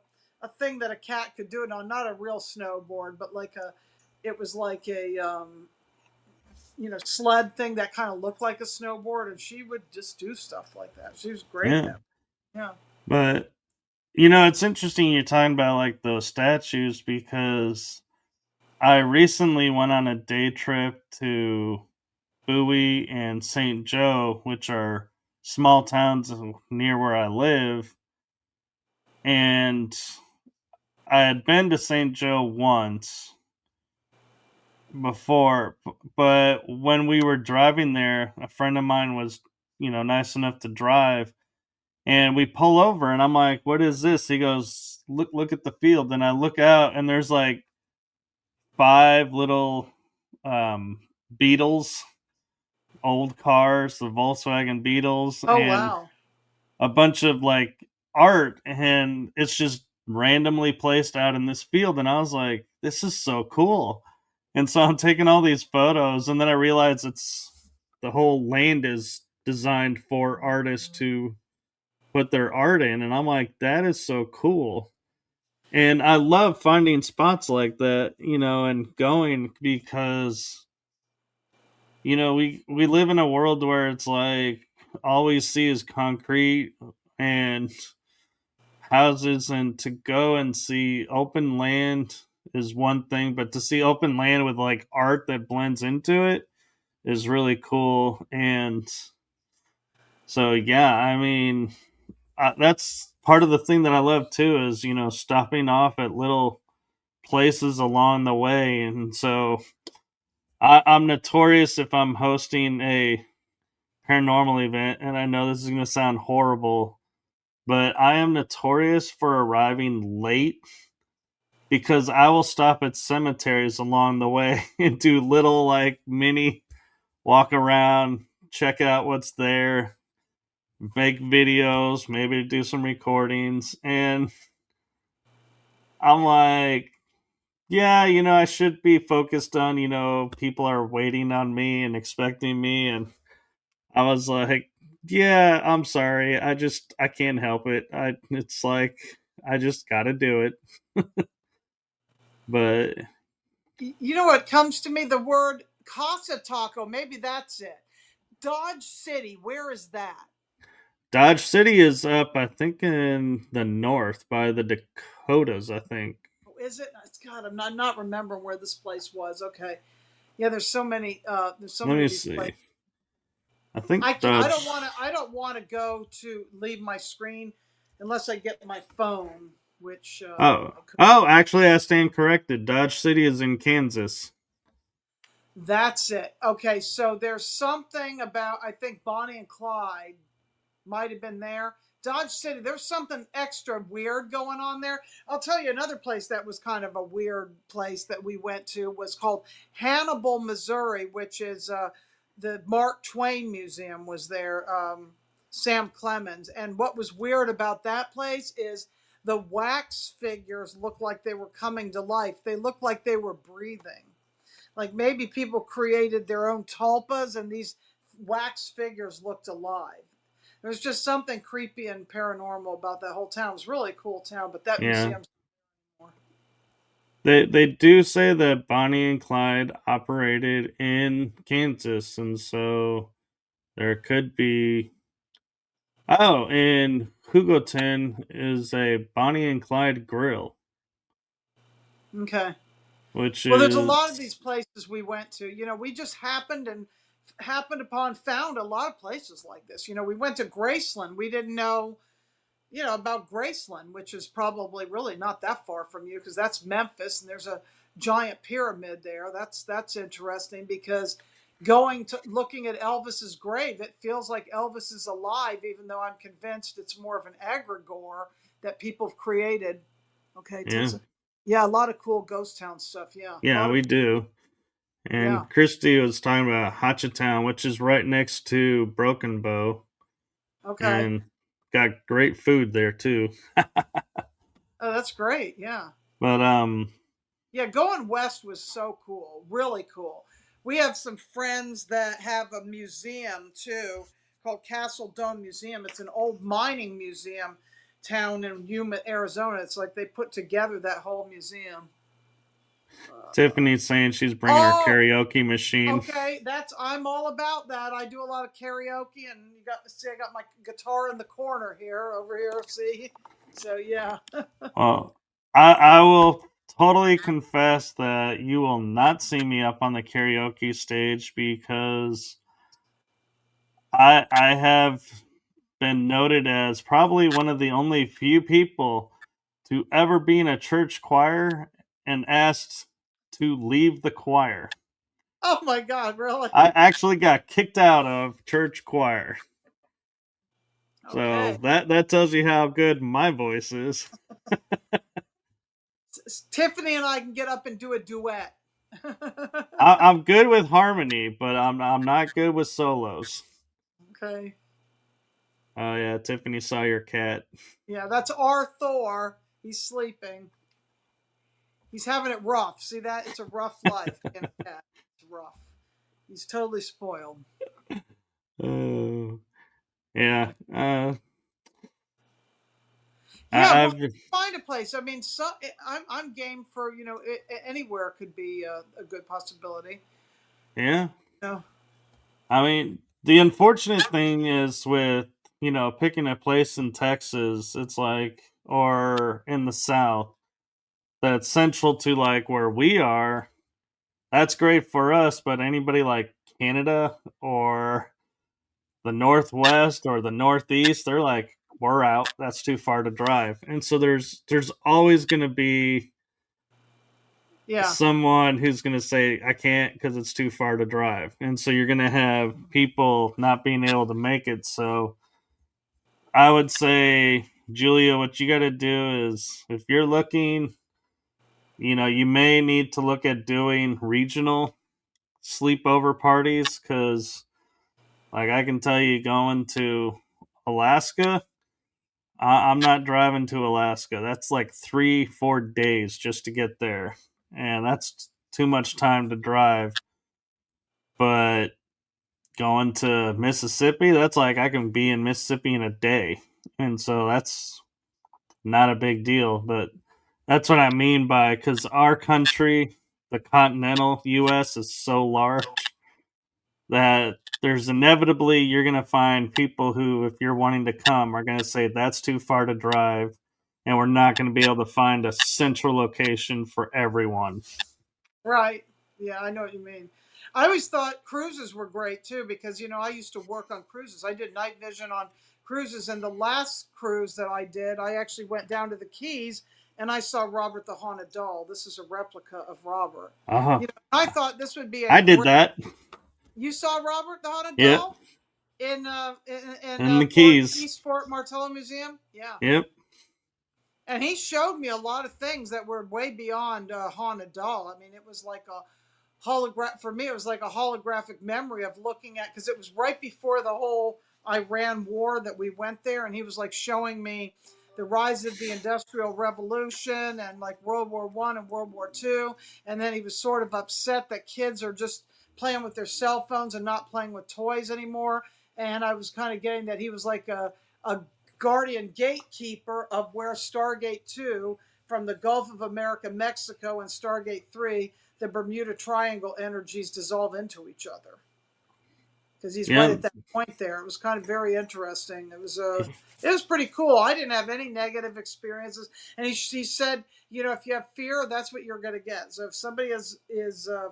thing that a cat could do it on, not a real snowboard, but like it was like a sled thing that kind of looked like a snowboard, and she would just do stuff like that. She was great at Yeah. that. Yeah. But it's interesting you're talking about like those statues because I recently went on a day trip to Bowie and St. Joe, which are small towns near where I live. And I had been to St. Joe once before, but when we were driving there, a friend of mine was, nice enough to drive, and we pull over, and I'm like, "What is this?" He goes, "Look at the field." And I look out, and there's like five little um, Beetles, old cars, the Volkswagen Beetles, Oh and wow. a bunch of like art, and it's just randomly placed out in this field. And I was like, this is so cool. And so I'm taking all these photos, and then I realize the whole land is designed for artists to put their art in. And I'm like, that is so cool. And I love finding spots like that, and going because we live in a world where it's like all we see is concrete and houses, and to go and see open land is one thing, but to see open land with like art that blends into it is really cool. And so yeah, I mean, that's part of the thing that I love too is stopping off at little places along the way. And so I'm notorious if I'm hosting a paranormal event, and I know this is going to sound horrible, but I am notorious for arriving late because I will stop at cemeteries along the way and do little like mini walk around, check out what's there, make videos, maybe do some recordings. And I'm like, yeah, I should be focused on, people are waiting on me and expecting me. And I was like, yeah, I'm sorry. I can't help it. It's like, I just got to do it. But You know what comes to me? The word Casa Taco. Maybe that's it. Dodge City. Where is that? Dodge City is up, I think, in the north by the Dakotas, I think. Is it? God, I'm not remembering where this place was. Okay. Yeah, there's so many. There's so Let many me of these see. places. I think I don't Dodge. want to. I don't want to go to leave my screen unless I get my phone, which Oh. Oh, actually, I stand corrected. Dodge City is in Kansas. that's it. Okay, so there's something about I think Bonnie and Clyde might have been there. Dodge City, there's something extra weird going on there. I'll tell you another place that was kind of a weird place that we went to was called Hannibal, Missouri, which is the Mark Twain Museum was there, Sam Clemens. And what was weird about that place is the wax figures looked like they were coming to life. They looked like they were breathing. Like maybe people created their own tulpas and these wax figures looked alive. There's just something creepy and paranormal about that whole town. It was really a cool town, but that Yeah. museum's more. They do say that Bonnie and Clyde operated in Kansas, and so there could be. Oh, in Hugoton is a Bonnie and Clyde grill, Okay. which Well, there's a lot of is these places we went to. We just happened upon found a lot of places like this. We went to Graceland. We didn't know. about Graceland, which is probably really not that far from you because that's Memphis and there's a giant pyramid there. That's interesting because going to looking at Elvis's grave, it feels like Elvis is alive, even though I'm convinced it's more of an egregore that people have created. Okay, Yeah. yeah, a lot of cool ghost town stuff. Yeah, a Yeah, lot of we do. yeah. And Christy was talking about Hachatown, which is right next to Broken Bow, Okay. and got great food there too. Oh, that's great. Yeah. But Yeah, going west was so cool, really cool. We have some friends that have a museum too called Castle Dome Museum. It's an old mining museum town in Yuma, Arizona. It's like they put together that whole museum. Tiffany's saying she's bringing her Oh, karaoke machine. okay. I'm all about that. I do a lot of karaoke, and you got to see I got my guitar in the corner here, over here. See, so yeah. Well, I will totally confess that you will not see me up on the karaoke stage because I have been noted as probably one of the only few people to ever be in a church choir and asked to leave the choir. Oh my God, I really? actually got kicked out of church choir. So Okay. that tells you how good my voice is. Tiffany and I can get up and do a duet. I'm good with harmony, but I'm not good with solos. Okay. Oh yeah, Tiffany saw your cat. Yeah, that's our Thor. He's sleeping. He's having it rough. See that? It's a rough life being a cat. It's rough. He's totally spoiled. Oh yeah. Yeah, well, I've find a place. I mean, I'm game for anywhere could be a good possibility. yeah. You know? I mean, the unfortunate thing is with picking a place in Texas, it's like or in the South that's central to like where we are. That's great for us, but anybody like Canada or the Northwest or the Northeast, they're like, we're out. That's too far to drive. And so there's always going to be Yeah. someone who's going to say I can't because it's too far to drive. And so you're going to have people not being able to make it. So I would say, Julia, what you got to do is if you're looking, you may need to look at doing regional sleepover parties because like I can tell you going to Alaska, I'm not driving to Alaska. That's like 3-4 days just to get there, and that's too much time to drive. But going to Mississippi, that's like I can be in Mississippi in a day, and so that's not a big deal. But that's what I mean by because our country, the continental U.S., is so large that there's inevitably you're going to find people who, if you're wanting to come, are going to say that's too far to drive, and we're not going to be able to find a central location for everyone. Right. Yeah, I know what you mean. I always thought cruises were great too because I used to work on cruises. I did night vision on cruises, and the last cruise that I did, I actually went down to the Keys and I saw Robert the Haunted Doll. This is a replica of Robert. Uh-huh. I thought this would be a I did great. that. You saw Robert the Haunted Yep. Doll in And the Fort Keys. East Fort Martello Museum. Yeah, Yep. and he showed me a lot of things that were way beyond Haunted Doll. I mean, it was like a for me. It was like a holographic memory of looking at because it was right before the whole Iran war that we went there, and he was like showing me the rise of the Industrial Revolution and like World War I and World War II, and then he was sort of upset that kids are just playing with their cell phones and not playing with toys anymore. And I was kind of getting that he was like a guardian gatekeeper of where Stargate 2 from the Gulf of America, Mexico, and Stargate 3, the Bermuda Triangle energies dissolve into each other. Because he's right Yep. at that point there. It was kind of very interesting. It was pretty cool. I didn't have any negative experiences, and he said, if you have fear, that's what you're going to get. So if somebody is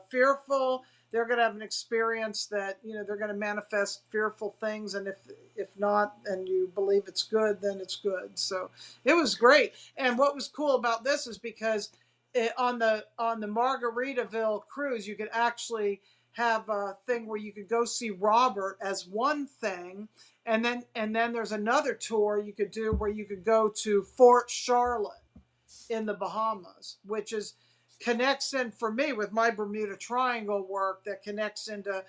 fearful, they're going to have an experience that, they're going to manifest fearful things. And if not, and you believe it's good, then it's good. So it was great. And what was cool about this is because on the Margaritaville cruise, you could actually have a thing where you could go see Robert as one thing, and then there's another tour you could do where you could go to Fort Charlotte in the Bahamas, which is connects in for me with my Bermuda Triangle work, that connects into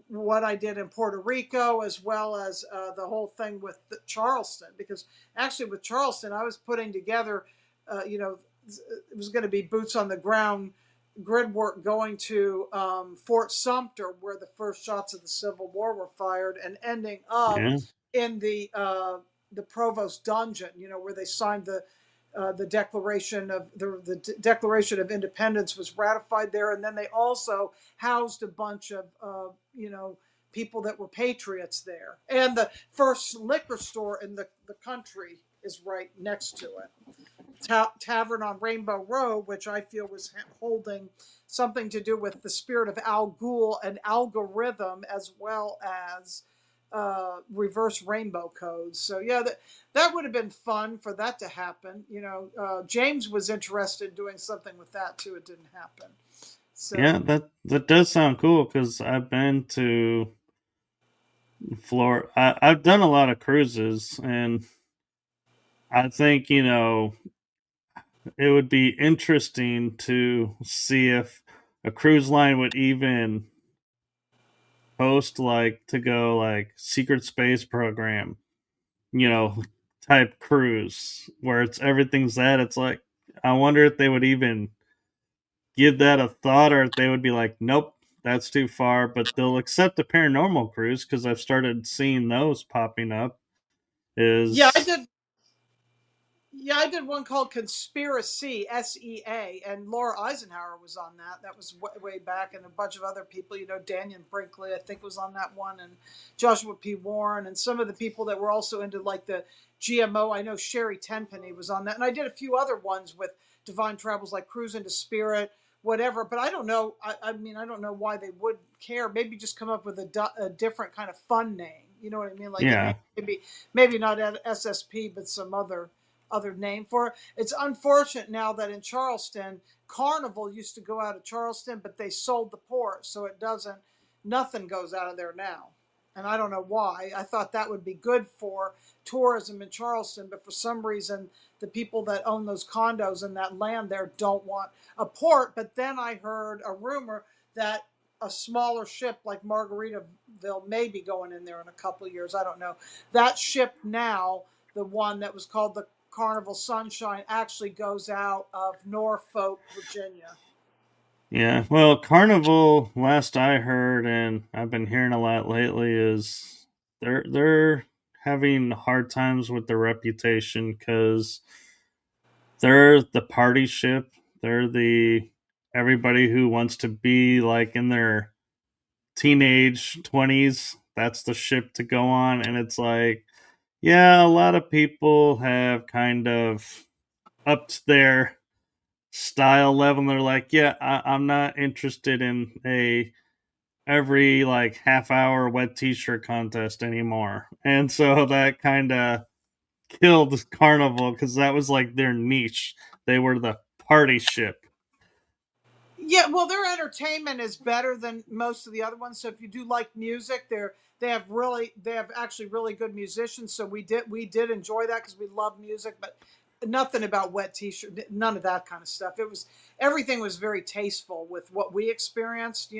what I did in Puerto Rico, as well as the whole thing with Charleston. Because actually, with Charleston, I was putting together, it was going to be boots on the ground grid work going to Fort Sumter, where the first shots of the Civil War were fired, and ending up Yeah. in the Provost dungeon, where they signed the Declaration of the Declaration of Independence was ratified there, and then they also housed a bunch of people that were patriots there, and the first liquor store in the country is right next to it. Tavern on Rainbow Road, which I feel was holding something to do with the spirit of Al Ghul and algorithm, as well as reverse rainbow codes. So yeah, that would have been fun for that to happen. James was interested in doing something with that too. It didn't happen. Yeah, So that does sound cool because I've been to Florida. I've done a lot of cruises, and I think it would be interesting to see if a cruise line would even host like to go like secret space program, you know, type cruise where it's everything's that. It's like I wonder if they would even give that a thought, or if they would be like, nope, that's too far. But they'll accept a paranormal cruise because I've started seeing those popping up. yeah, I Is did. Yeah, I did one called Conspiracy, SEA, and Laura Eisenhower was on that. That was way back, and a bunch of other people. Daniel Brinkley, I think, was on that one, and Joshua P. Warren, and some of the people that were also into like the GMO. I know Sherry Tenpenny was on that, and I did a few other ones with Divine Travels, like Cruise into Spirit, whatever. But I don't know. I mean, I don't know why they would care. Maybe just come up with a different kind of fun name. You know what I mean? Like it yeah, maybe not SSP, but some other name for it. It's unfortunate now that in Charleston, Carnival used to go out of Charleston, but they sold the port, so nothing goes out of there now. And I don't know why. I thought that would be good for tourism in Charleston, but for some reason, the people that own those condos and that land there don't want a port. But then I heard a rumor that a smaller ship like Margaritaville may be going in there in a couple of years. I don't know. That ship now, the one that was called the Carnival Sunshine, actually goes out of Norfolk, Virginia. yeah. Well, Carnival, last I heard, and I've been hearing a lot lately, is they're having hard times with their reputation because they're the party ship. They're the everybody who wants to be like in their teenage 20s. That's the ship to go on, and it's like, yeah, a lot of people have kind of upped their style level. And they're like, yeah, I'm not interested in a every like half hour wet t-shirt contest anymore. And so that kind of killed Carnival because that was like their niche. They were the party ship. Yeah, well, their entertainment is better than most of the other ones. So if you do like music, they have actually really good musicians. So we did enjoy that because we love music, but nothing about wet t-shirt, none of that kind of stuff. Everything was very tasteful with what we experienced.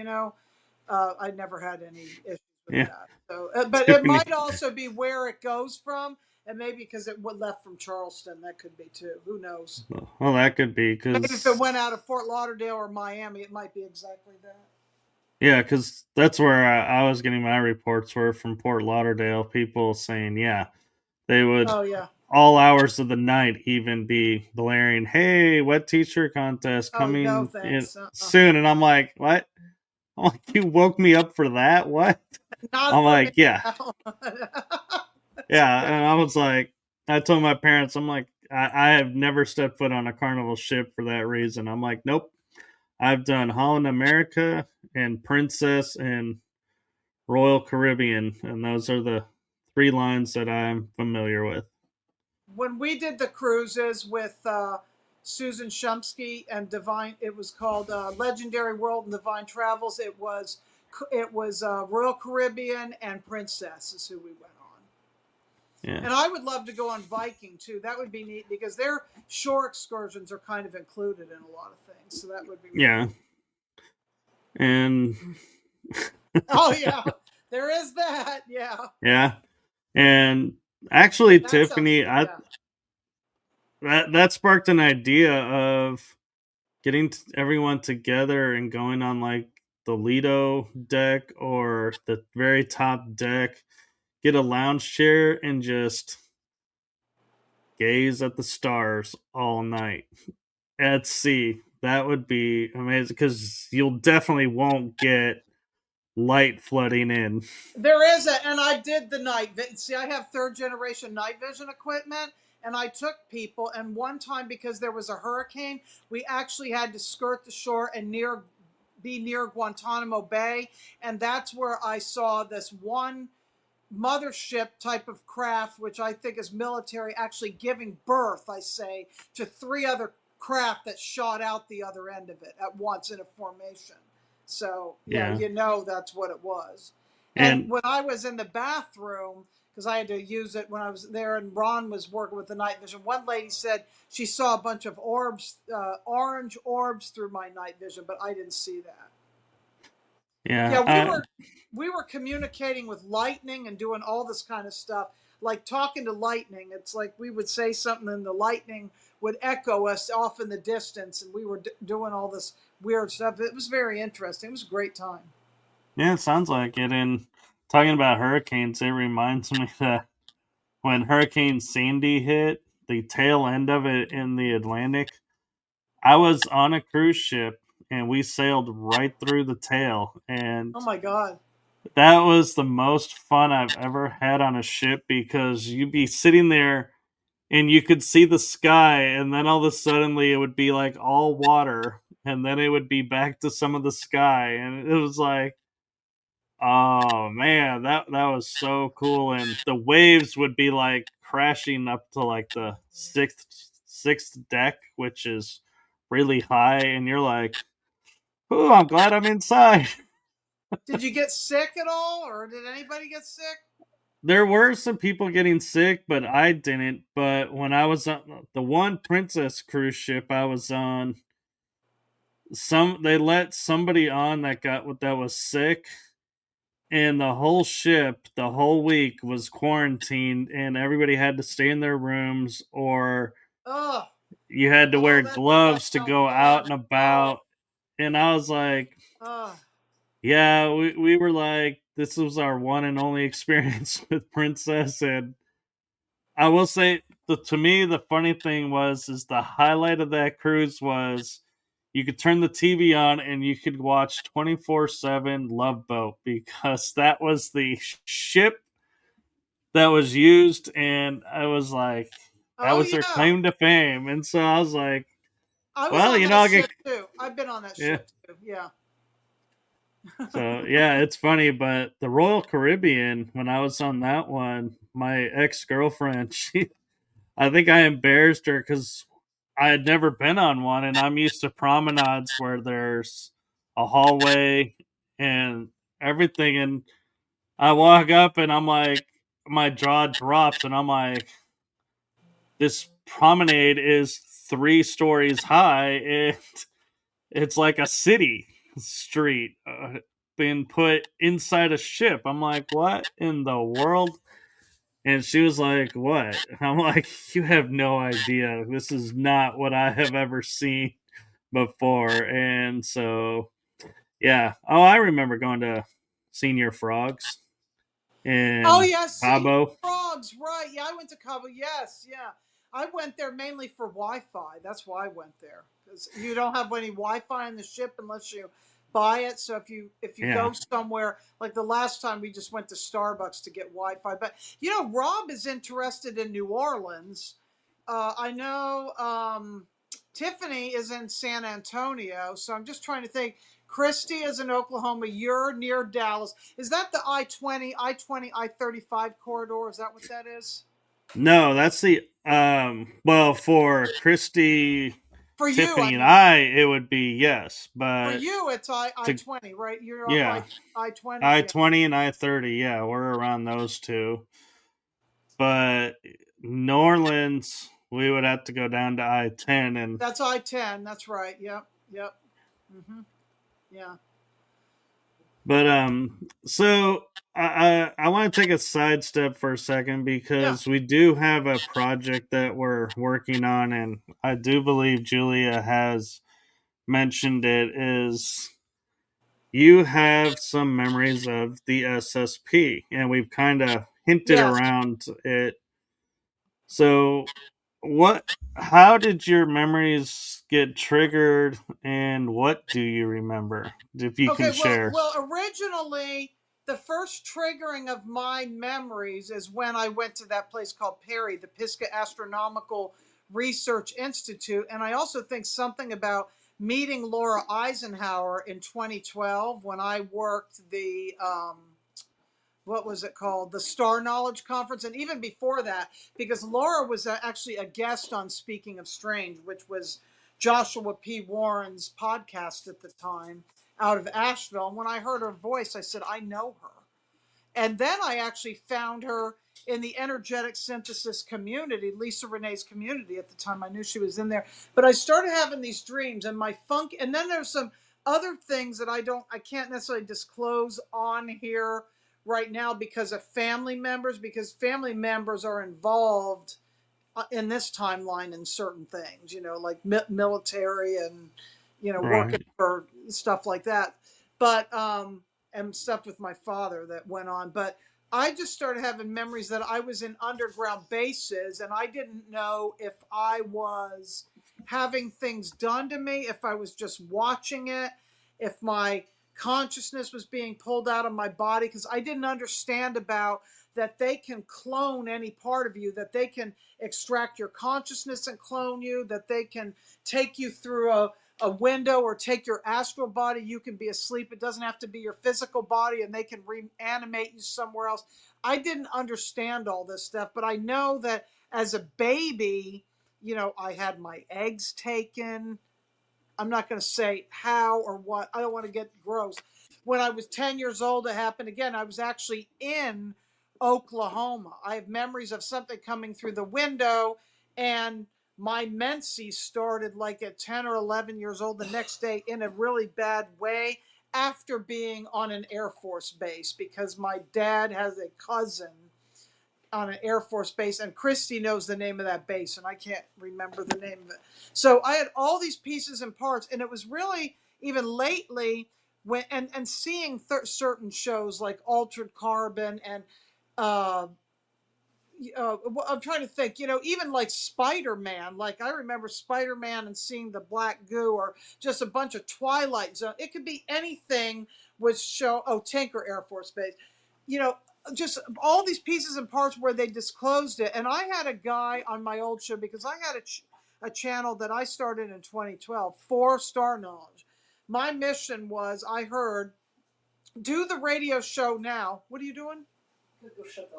I never had any issues with Yeah. that. So, but it Tiffany. might also be where it goes from, and maybe because it left from Charleston, that could be too. Who knows? Well, that could be Maybe if it because, went out of Fort Lauderdale or Miami, it might be exactly that. yeah, because that's where I was getting my reports were from Port Lauderdale. People saying, yeah, they would Oh yeah. all hours of the night even be blaring, "Hey, wet t-shirt contest Oh no, coming in thanks. soon," and I'm like, "What?" I'm like, "You woke me up for that? What?" Not I'm for me. like, "Yeah, No. yeah," and I was like, I told my parents, I'm like, I have never stepped foot on a Carnival ship for that reason. I'm like, nope. I've done Holland America and Princess and Royal Caribbean, and those are the three lines that I'm familiar with. When we did the cruises with Susan Shumsky and Divine, it was called Legendary World and Divine Travels. It was Royal Caribbean and Princess is who we went on. Yeah. And I would love to go on Viking too. That would be neat because their shore excursions are kind of included in a lot of things. So that would be really Yeah. neat. And Oh yeah, there is that. Yeah, yeah. And actually, that sounds Tiffany, neat. I Yeah. that sparked an idea of getting everyone together and going on like the Lido deck or the very top deck, get a lounge chair and just gaze at the stars all night at sea. That would be amazing because you'll definitely won't get light flooding in. There is a, and I did the night. See, I have third generation night vision equipment, and I took people. And one time, because there was a hurricane, we actually had to skirt the shore and be near Guantanamo Bay, and that's where I saw this one mothership type of craft, which I think is military, actually giving birth, I say, to three other craft that shot out the other end of it at once in a formation. So, yeah, Yeah. that's what it was. And And when I was in the bathroom, because I had to use it when I was there, and Ron was working with the night vision, one lady said she saw a bunch of orbs, orange orbs through my night vision, but I didn't see that. yeah, Yeah, we were communicating with lightning and doing all this kind of stuff, like talking to lightning. It's like we would say something and the lightning would echo us off in the distance, and we were doing all this weird stuff. It was very interesting. It was a great time. yeah, it sounds like it. And talking about hurricanes, it reminds me that when Hurricane Sandy hit, the tail end of it in the Atlantic, I was on a cruise ship and we sailed right through the tail. And Oh my God. that was the most fun I've ever had on a ship because you'd be sitting there and you could see the sky, and then all of a suddenly it would be like all water, and then it would be back to some of the sky. And it was like, oh man, that was so cool. And the waves would be like crashing up to like the sixth deck, which is really high, and you're like, oh, I'm glad I'm inside. Did you get sick at all, or did anybody get sick? There were some people getting sick, but I didn't. But when I was on the one Princess cruise ship I was on, they let somebody on that was sick, and the whole ship, the whole week was quarantined, and everybody had to stay in their rooms, or Oh, you had to oh, wear that does not gloves to sound go out fun. and Oh, about. And I was like, oh. yeah, we were like, this was our one and only experience with Princess. And I will say, to me, the funny thing is the highlight of that cruise was you could turn the TV on and you could watch 24/7 Love Boat because that was the ship that was used, and I was like, that Oh was their yeah, claim to fame. And so I was like, I was well, on you know, that I'll get ship too. I've been on that yeah. ship too. Yeah. So yeah, it's funny, but the Royal Caribbean, when I was on that one, my ex girlfriend, she I think I embarrassed her because I had never been on one, and I'm used to promenades where there's a hallway and everything. And I walk up, and I'm like, my jaw drops, and I'm like, this promenade is 3 stories high, and it's like a city street being put inside a ship. I'm like, what in the world? And she was like, "What?" I'm like, "You have no idea. This is not what I have ever seen before." And so, yeah. Oh, I remember going to Senior Frogs Oh in yeah, Senior Cabo. Frogs, right? Yeah, I went to Cabo. Yes, yeah, I went there mainly for Wi-Fi. That's why I went there because you don't have any Wi-Fi on the ship unless you buy it. So if you Yeah. go somewhere like the last time we just went to Starbucks to get Wi-Fi. But Rob is interested in New Orleans. I know Tiffany is in San Antonio, so I'm just trying to think. Christy is in Oklahoma. You're near Dallas. Is that the I-20, I-35 corridor? Is that what that is? No, that's the well, for Christy, For you, I Tiffany and mean. I, it would be yes, For but you, it's to I-20, right? You're off yeah, I-20. Yeah, I-20 and I-30, yeah, we're around those two. But New Orleans, we would have to go down to I-10 and that's I-10. That's right. Yep, yep. Hmm. Yeah, but so I want to take a sidestep for a second yeah, because we do have a project that we're working on, and I do believe Julia has mentioned it. Is you have some memories of the SSP, and we've kind of hinted yes. around it. So, what? How did your memories get triggered, and what do you remember? If you Okay, can well, share. originally the first triggering of my memories is when I went to that place called Perry, the Pisgah Astronomical Research Institute, and I also think something about meeting Laura Eisenhower in 2012 when I worked the what was it called? The Star Knowledge Conference. And even before that, because Laura was actually a guest on Speaking of Strange, which was Joshua P. Warren's podcast at the time out of Asheville. And when I heard her voice, I said, I know her. And then I actually found her in the energetic synthesis community, Lisa Renee's community at the time. I knew she was in there. But I started having these dreams and my funk. And then there's some other things that I can't necessarily disclose on here right now because of family members, because family members are involved in this timeline in certain things, like military and, working Right. for stuff like that. But, and stuff with my father that went on. But I just started having memories that I was in underground bases and I didn't know if I was having things done to me, if I was just watching it, if my consciousness was being pulled out of my body, because I didn't understand about that they can clone any part of you, that they can extract your consciousness and clone you, that they can take you through a window or take your astral body. You can be asleep. It doesn't have to be your physical body and they can reanimate you somewhere else. I didn't understand all this stuff, but I know that as a baby, I had my eggs taken. I'm not going to say how or what. I don't want to get gross. When I was 10 years old, it happened again. I was actually in Oklahoma. I have memories of something coming through the window, and my menses started like at 10 or 11 years old the next day in a really bad way after being on an Air Force base because my dad has a cousin on an Air Force base, and Christy knows the name of that base, and I can't remember the name of it. So I had all these pieces and parts, and it was really even lately when and seeing certain shows like Altered Carbon and uh, I'm trying to think, even like Spider Man. Like I remember Spider Man and seeing the black goo, or just a bunch of Twilight Zone. It could be anything. Was show Tinker Air Force Base, you know, just all these pieces and parts where they disclosed it. And I had a guy on my old show because I had a channel that I started in 2012 for Star Knowledge. My mission was I heard do the radio show now. What are you doing?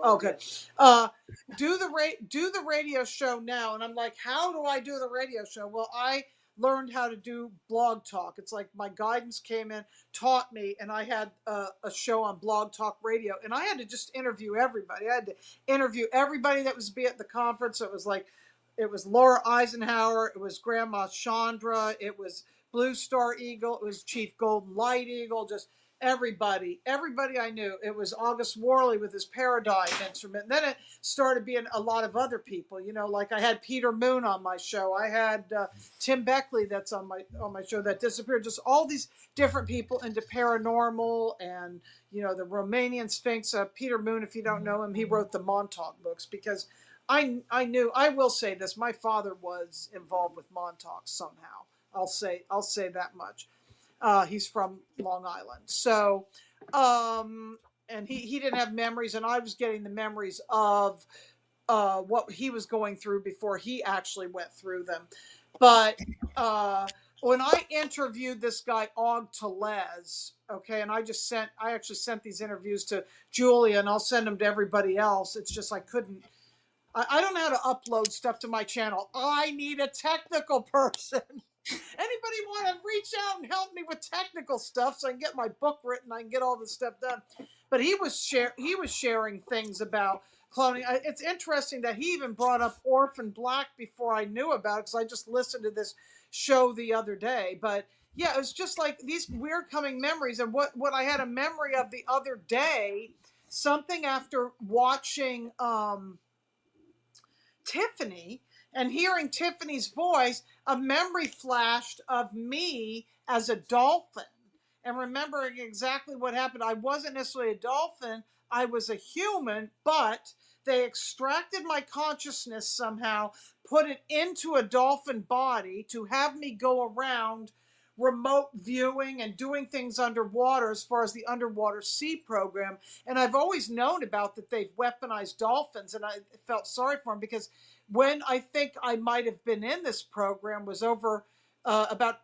Okay. Uh, do the radio show now, and I'm like, how do I do the radio show? Well, I learned how to do blog talk. It's like my guidance came in, taught me, and I had a show on Blog Talk Radio, and I had to just interview everybody. I had to interview everybody that was be at the conference. It was Laura Eisenhower, it was Grandma Chandra, it was Blue Star Eagle, it was Chief Golden Light Eagle, just everybody I knew. It was August Worley with his paradigm instrument. And then it started being a lot of other people, like I had Peter Moon on my show. I had Tim Beckley that's on my show that disappeared. Just all these different people into paranormal and the Romanian Sphinx. Peter Moon, if you don't know him, he wrote the Montauk books because I knew. I will say this: my father was involved with Montauk somehow. I'll say that much. He's from Long Island. So, and he didn't have memories, and I was getting the memories of what he was going through before he actually went through them. But when I interviewed this guy Og Telez, okay, and I actually sent these interviews to Julia, and I'll send them to everybody else. It's just I couldn't. I don't know how to upload stuff to my channel. I need a technical person. Anybody want to reach out and help me with technical stuff so I can get my book written, I can get all this stuff done. But he was sharing things about cloning. It's interesting that he even brought up Orphan Black before I knew about it, because I just listened to this show the other day. But yeah, it was just like these weird coming memories. And what I had a memory of the other day, something after watching Tiffany and hearing Tiffany's voice, a memory flashed of me as a dolphin and remembering exactly what happened. I wasn't necessarily a dolphin, I was a human, but they extracted my consciousness somehow, put it into a dolphin body to have me go around remote viewing and doing things underwater as far as the underwater sea program. And I've always known about that they've weaponized dolphins, and I felt sorry for them, because when I think I might have been in this program was over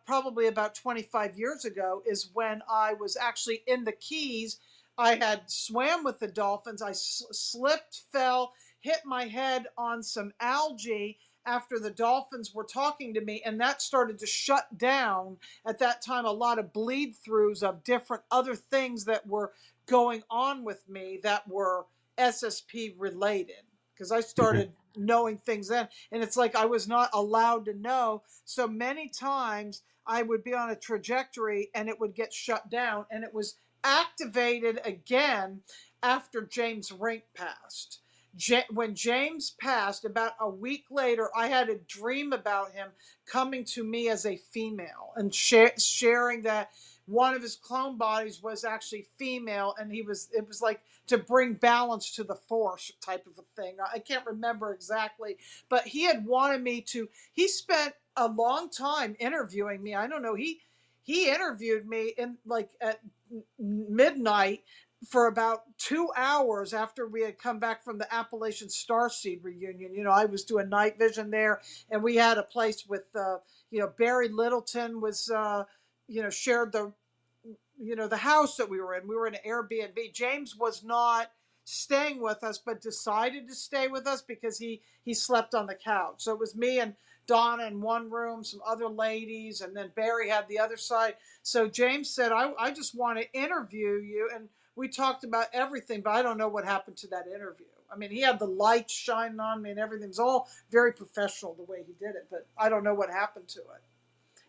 probably about 25 years ago, is when I was actually in the Keys. I had swam with the dolphins. I slipped, fell, hit my head on some algae after the dolphins were talking to me, and that started to shut down at that time a lot of bleed throughs of different other things that were going on with me that were SSP related, because I started knowing things then. And it's like I was not allowed to know. So many times I would be on a trajectory and it would get shut down, and it was activated again after James Rink passed. When James passed, about a week later, I had a dream about him coming to me as a female and sharing that one of his clone bodies was actually female, and it was like to bring balance to the force type of a thing. I can't remember exactly, but he had wanted me to. He spent a long time interviewing me. I don't know. He interviewed me in like at midnight for about 2 hours after we had come back from the Appalachian Starseed reunion. I was doing night vision there, and we had a place with, Barry Littleton was, shared the house that we were in. We were in an Airbnb. James was not staying with us, but decided to stay with us because he slept on the couch. So it was me and Donna in one room, some other ladies, and then Barry had the other side. So James said, I just want to interview you. And we talked about everything, but I don't know what happened to that interview. I mean, he had the lights shining on me and everything's all very professional the way he did it, but I don't know what happened to it.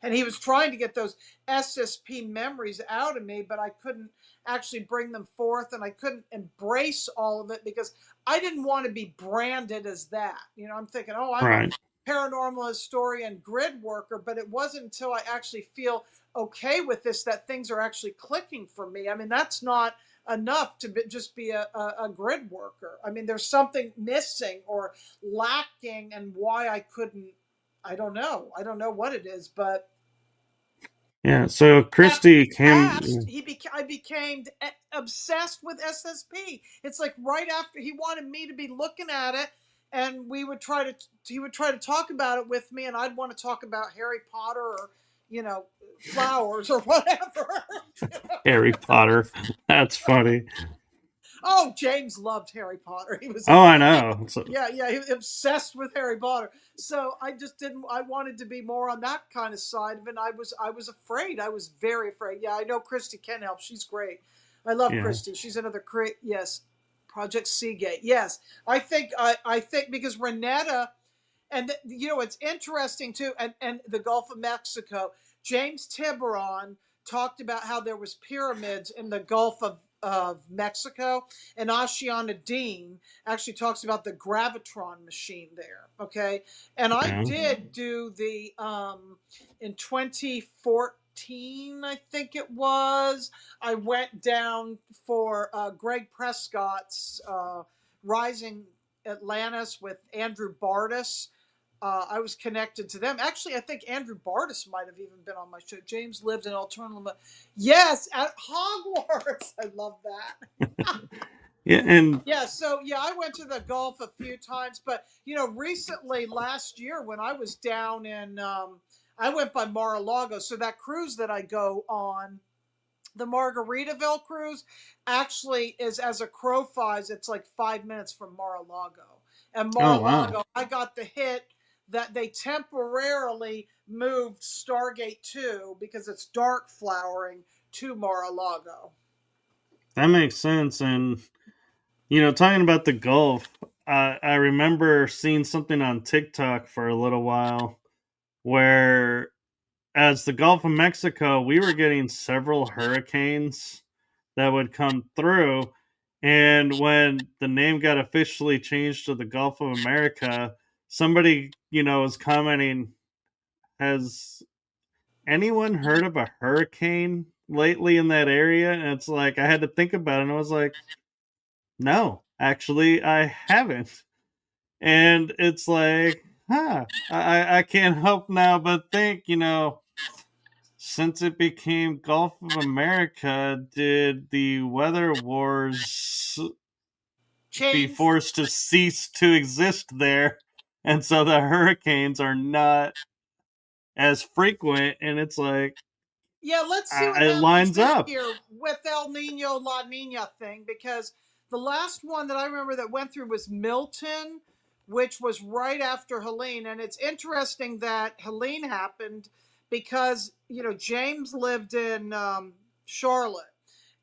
And he was trying to get those SSP memories out of me, but I couldn't actually bring them forth, and I couldn't embrace all of it because I didn't want to be branded as that. I'm thinking, oh, I'm a Right. paranormal historian, grid worker, but it wasn't until I actually feel okay with this that things are actually clicking for me. I mean, that's not enough to just be a grid worker. I mean, there's something missing or lacking, and why I couldn't, I don't know. I don't know what it is, but Yeah. So at Christy last came. I became obsessed with SSP. It's like right after he wanted me to be looking at it, and he would try to talk about it with me, and I'd want to talk about Harry Potter or flowers or whatever. Harry Potter. That's funny. Oh, James loved Harry Potter. He was Oh, I he know. So, yeah, he was obsessed with Harry Potter. So I just didn't I wanted to be more on that kind of side of it. And I was afraid. I was very afraid. Yeah, I know Christy can help. She's great. I love yeah. Christy. She's another great, yes. Project Seagate. Yes. I think because Renetta, and it's interesting too, and the Gulf of Mexico. James Tiburon talked about how there was pyramids in the Gulf of Mexico, and Ashiana Dean actually talks about the gravitron machine there. Okay, and I Yeah. did do the in 2014, I think it was. I went down for Greg Prescott's Rising Atlantis with Andrew Bardis. I was connected to them. Actually, I think Andrew Bardis might have even been on my show. James lived in alternative. Yes, at Hogwarts. I love that. Yeah, and Yeah, so yeah, I went to the Gulf a few times, but recently last year when I was down in, I went by Mar-a-Lago. So that cruise that I go on, the Margaritaville cruise, actually is as a crow flies, it's like 5 minutes from Mar-a-Lago. And oh wow, Mar-a-Lago, I got the hit that they temporarily moved Stargate 2 because it's dark flowering to Mar-a-Lago. that makes sense. And talking about the Gulf, I remember seeing something on TikTok for a little while where, as the Gulf of Mexico, we were getting several hurricanes that would come through. And when the name got officially changed to the Gulf of America, somebody, was commenting, has anyone heard of a hurricane lately in that area? And it's like, I had to think about it, and I was like, no, actually, I haven't. And it's like, I can't help now but think, since it became Gulf of America, did the weather wars be Change. forced to cease to exist there? And so the hurricanes are not as frequent, and it's like, Yeah, let's see what it happens lines this up. year with El Nino La Nina thing, because the last one that I remember that went through was Milton, which was right after Helene. And it's interesting that Helene happened because, James lived in Charlotte.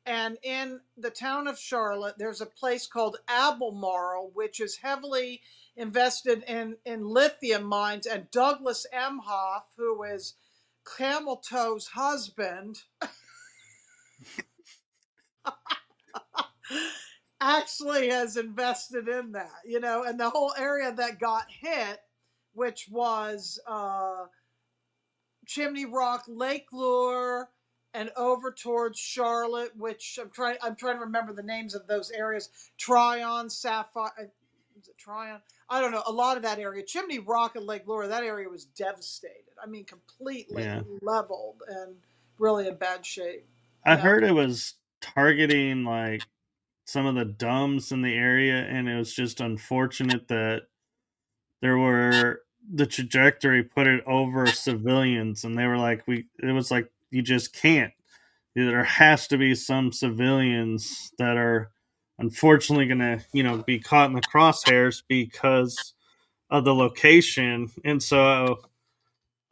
And in the town of Charlotte, there's a place called Albemarle, which is heavily invested in lithium mines. And Douglas Emhoff, who is Camel Toe's husband, actually has invested in that, and the whole area that got hit, which was Chimney Rock, Lake Lure, and over towards Charlotte, which I'm trying to remember the names of those areas. Tryon, Sapphire, is it Tryon? I don't know. A lot of that area, Chimney Rock and Lake Lure, that area was devastated. I mean, completely Yeah. leveled and really in bad shape. I Yeah. heard it was targeting like some of the dumbs in the area, and it was just unfortunate that there were the trajectory put it over civilians, and they were like, it was like, you just can't. There has to be some civilians that are unfortunately going to, be caught in the crosshairs because of the location. And so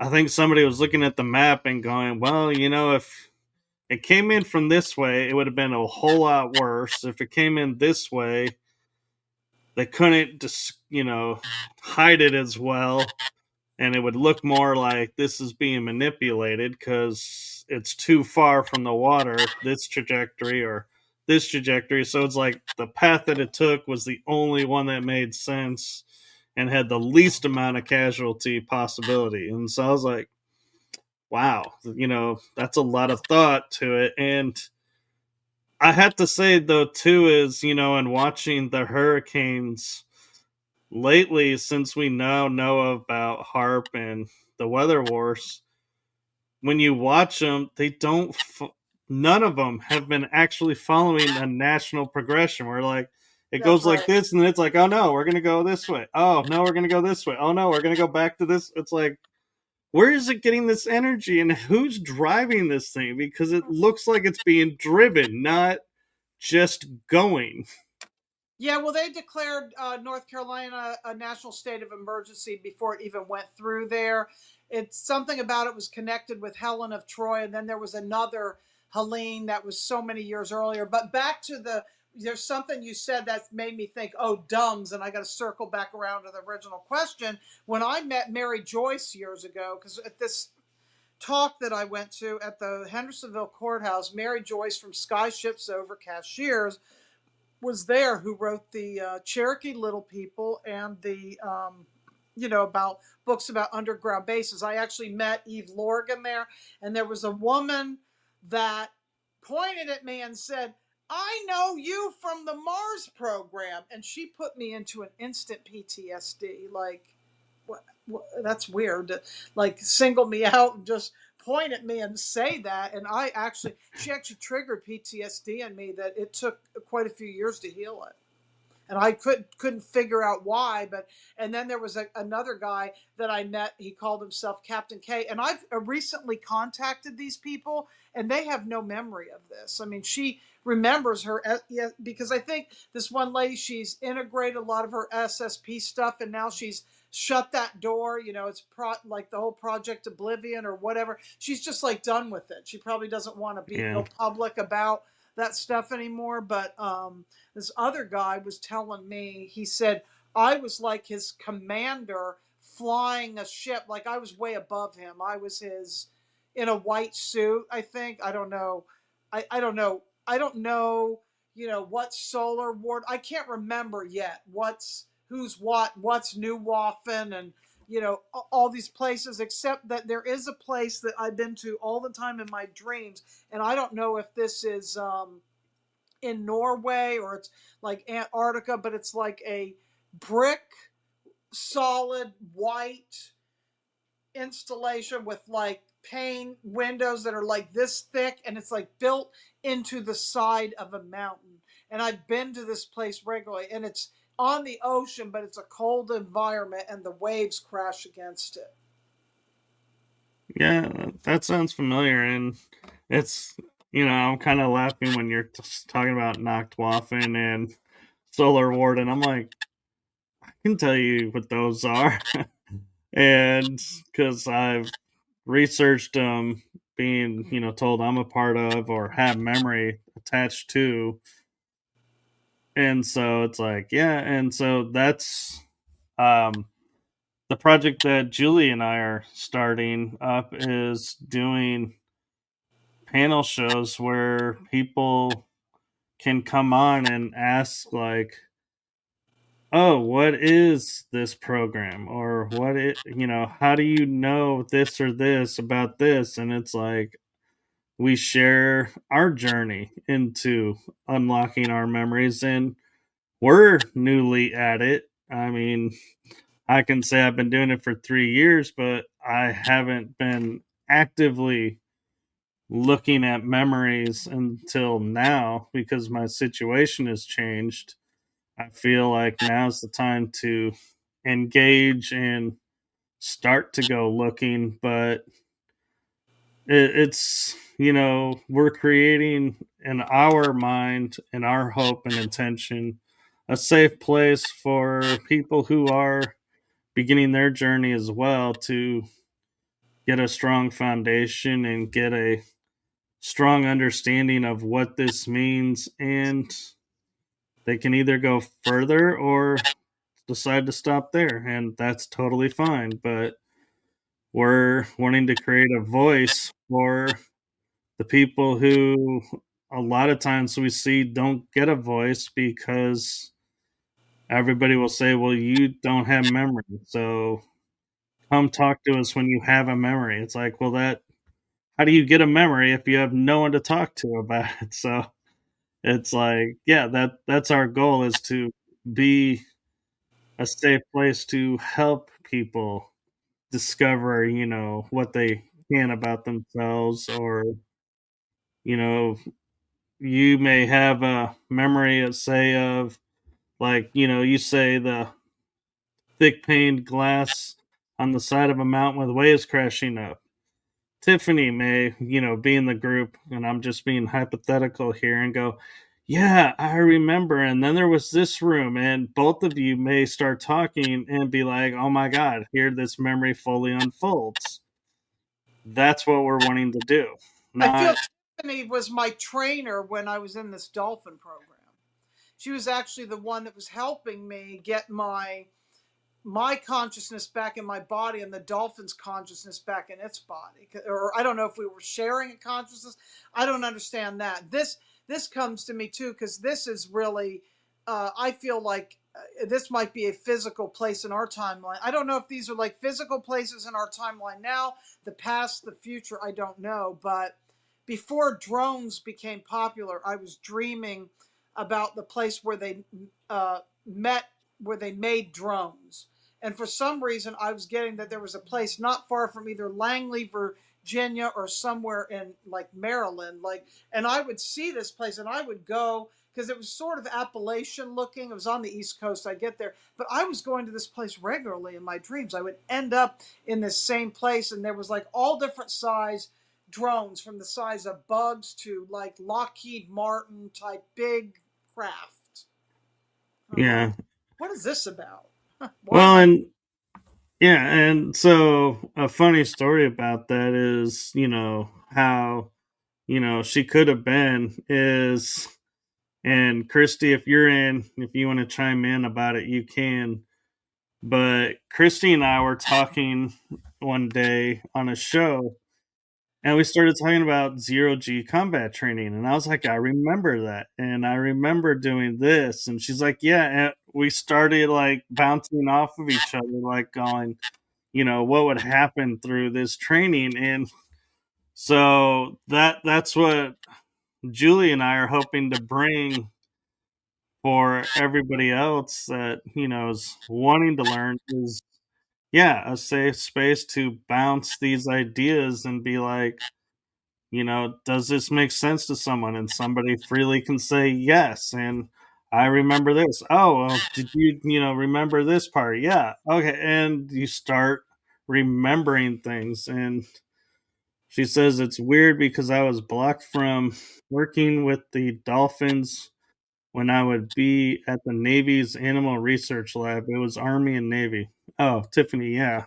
I think somebody was looking at the map and going, well, if it came in from this way, it would have been a whole lot worse. If it came in this way, they couldn't just, hide it as well. And it would look more like this is being manipulated because it's too far from the water, this trajectory or this trajectory. So it's like the path that it took was the only one that made sense and had the least amount of casualty possibility. And so I was like, wow, that's a lot of thought to it. And I have to say, though, too, is, in watching the hurricanes lately, since we now know about HARP and the weather wars, when you watch them, they don't. None of them have been actually following a national progression. Where like it That's goes like right. this, and it's like, oh no, we're gonna go this way. Oh no, we're gonna go this way. Oh no, we're gonna go back to this. It's like, where is it getting this energy, and who's driving this thing? Because it looks like it's being driven, not just going. Yeah, well, they declared North Carolina a national state of emergency before it even went through there. It's something about it was connected with Helen of Troy, and then there was another Helene that was so many years earlier. But back to there's something you said that made me think, oh, dumbs, and I got to circle back around to the original question. When I met Mary Joyce years ago, because at this talk that I went to at the Hendersonville courthouse, Mary Joyce from Sky Ships Over Cashiers was there, who wrote the Cherokee Little People and the about books about underground bases. I actually met Eve Lorgan there, and there was a woman that pointed at me and said, "I know you from the Mars program," and she put me into an instant PTSD. Like, what that's weird. Like, single me out and just point at me and say that. And she actually triggered PTSD in me that it took quite a few years to heal it. And I couldn't figure out why. But and then there was another guy that I met. He called himself Captain K. And I've recently contacted these people, and they have no memory of this. I mean, she remembers her because I think this one lady, she's integrated a lot of her SSP stuff, and now she's shut that door. You know, it's like the whole Project Oblivion or whatever. She's just like done with it. She probably doesn't want to Yeah. go public about that stuff anymore. But this other guy was telling me, he said, I was like his commander flying a ship. Like I was way above him. I was his in a white suit, I think. I don't know. I don't know. I don't know, what solar ward. I can't remember yet who's what's New Waffen and all these places, except that there is a place that I've been to all the time in my dreams, and I don't know if this is in Norway or it's like Antarctica, but it's like a brick solid white installation with like pane windows that are like this thick, and it's like built into the side of a mountain. And I've been to this place regularly, and it's on the ocean, but it's a cold environment and the waves crash against it. Yeah, that sounds familiar, and it's I'm kind of laughing when you're talking about Nachtwaffen and Solar Ward, and I'm like, I can tell you what those are, and because I've researched them, being told I'm a part of or have memory attached to, and so it's like yeah, and so that's um the project that Julie and I are starting up is doing panel shows where people can come on and ask like, oh, what is this program, or how do you know this or this about this, and it's like we share our journey into unlocking our memories, and we're newly at it. I mean, I can say I've been doing it for 3 years, but I haven't been actively looking at memories until now because my situation has changed. I feel like now's the time to engage and start to go looking, but it's we're creating in our mind and our hope and intention a safe place for people who are beginning their journey as well to get a strong foundation and get a strong understanding of what this means, and they can either go further or decide to stop there, and that's totally fine. But we're wanting to create a voice for the people who a lot of times we see don't get a voice because everybody will say, well, you don't have memory, so come talk to us when you have a memory. It's like, well, that how do you get a memory if you have no one to talk to about it? So it's like, yeah, that's our goal, is to be a safe place to help people discover, what they can about themselves, or you know, you may have a memory of, say, of like, you say the thick paned glass on the side of a mountain with waves crashing up. Tiffany may, be in the group, and I'm just being hypothetical here, and go, yeah, I remember. And then there was this room, and both of you may start talking and be like, oh my God, here this memory fully unfolds. That's what we're wanting to do. I feel Not, Tiffany was my trainer when I was in this dolphin program. She was actually the one that was helping me get my consciousness back in my body and the dolphin's consciousness back in its body. Or I don't know if we were sharing a consciousness. I don't understand that. This comes to me too, because this is really I feel like this might be a physical place in our timeline. I don't know if these are like physical places in our timeline now, the past, the future, I don't know. But before drones became popular, I was dreaming about the place where they met, where they made drones. And for some reason, I was getting that there was a place not far from either Langley, Virginia, or somewhere in like Maryland. Like, and I would see this place and I would go because it was sort of Appalachian looking. It was on the East Coast. I get there, but I was going to this place regularly in my dreams. I would end up in this same place, and there was like all different size drones, from the size of bugs to like Lockheed Martin type big craft. I'm like, Yeah. what is this about? Why am Well, I? and yeah, and so a funny story about that is, how, she could have been is, and Christy, if you want to chime in about it, you can. But Christy and I were talking one day on a show, and we started talking about zero G combat training. And I was like, I remember that. And I remember doing this. And she's like, yeah. And we started like bouncing off of each other, like going, what would happen through this training. And so that's what Julie and I are hoping to bring for everybody else that, is wanting to learn is, yeah, a safe space to bounce these ideas and be like, does this make sense to someone? And somebody freely can say yes. And I remember this. Oh, well, did you, remember this part? Yeah. Okay. And you start remembering things. And she says it's weird because I was blocked from working with the dolphins when I would be at the Navy's Animal Research Lab. It was Army and Navy. Oh, Tiffany, yeah.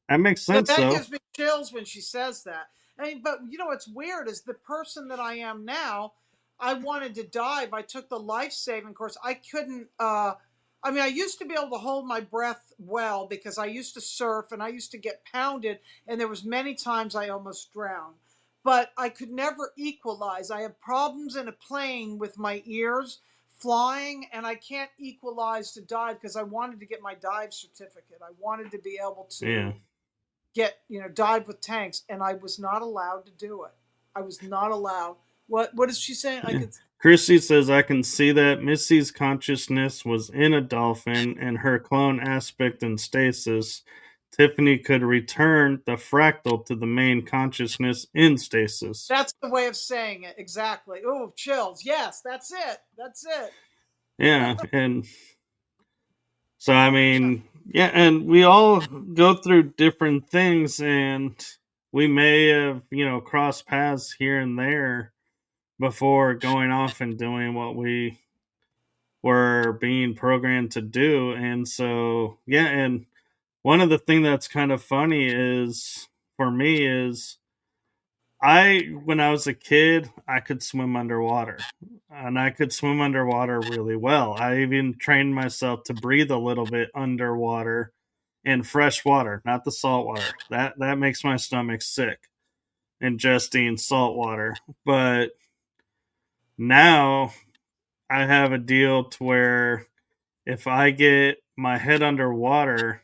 That makes So sense, that though. gives me chills when she says that. I mean, but you know what's weird is the person that I am now. I wanted to dive. I took the life saving course. I couldn't. I mean, I used to be able to hold my breath well because I used to surf and I used to get pounded, and there was many times I almost drowned. But I could never equalize. I have problems in a plane with my ears flying, and I can't equalize to dive because I wanted to get my dive certificate. I wanted to be able Yeah. to get dive with tanks, and I was not allowed to do it. I was not allowed. What is she saying? I Yeah. could. Chrissy says, I can see that Missy's consciousness was in a dolphin and her clone aspect in stasis. Tiffany could return the fractal to the main consciousness in stasis. That's the way of saying it exactly. Oh, chills. Yes, that's it. That's it. Yeah. And so, I mean, yeah, and we all go through different things, and we may have, crossed paths here and there before going off and doing what we were being programmed to do. And so, yeah, and one of the things that's kind of funny is for me is when I was a kid, I could swim underwater, and I could swim underwater really well. I even trained myself to breathe a little bit underwater in fresh water, not the salt water. That makes my stomach sick, ingesting salt water. But now I have a deal to where if I get my head underwater,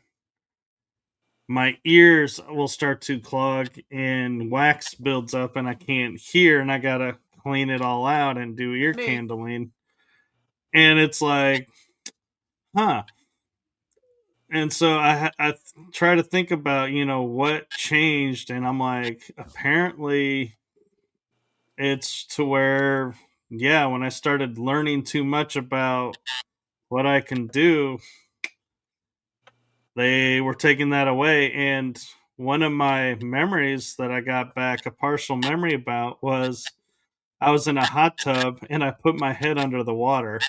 my ears will start to clog and wax builds up and I can't hear and I gotta clean it all out and do ear Me. candling. And it's like, huh. And so I try to think about, what changed. And I'm like, apparently it's to where, yeah, when I started learning too much about what I can do, they were taking that away. And one of my memories that I got back, a partial memory about, was I was in a hot tub and I put my head under the water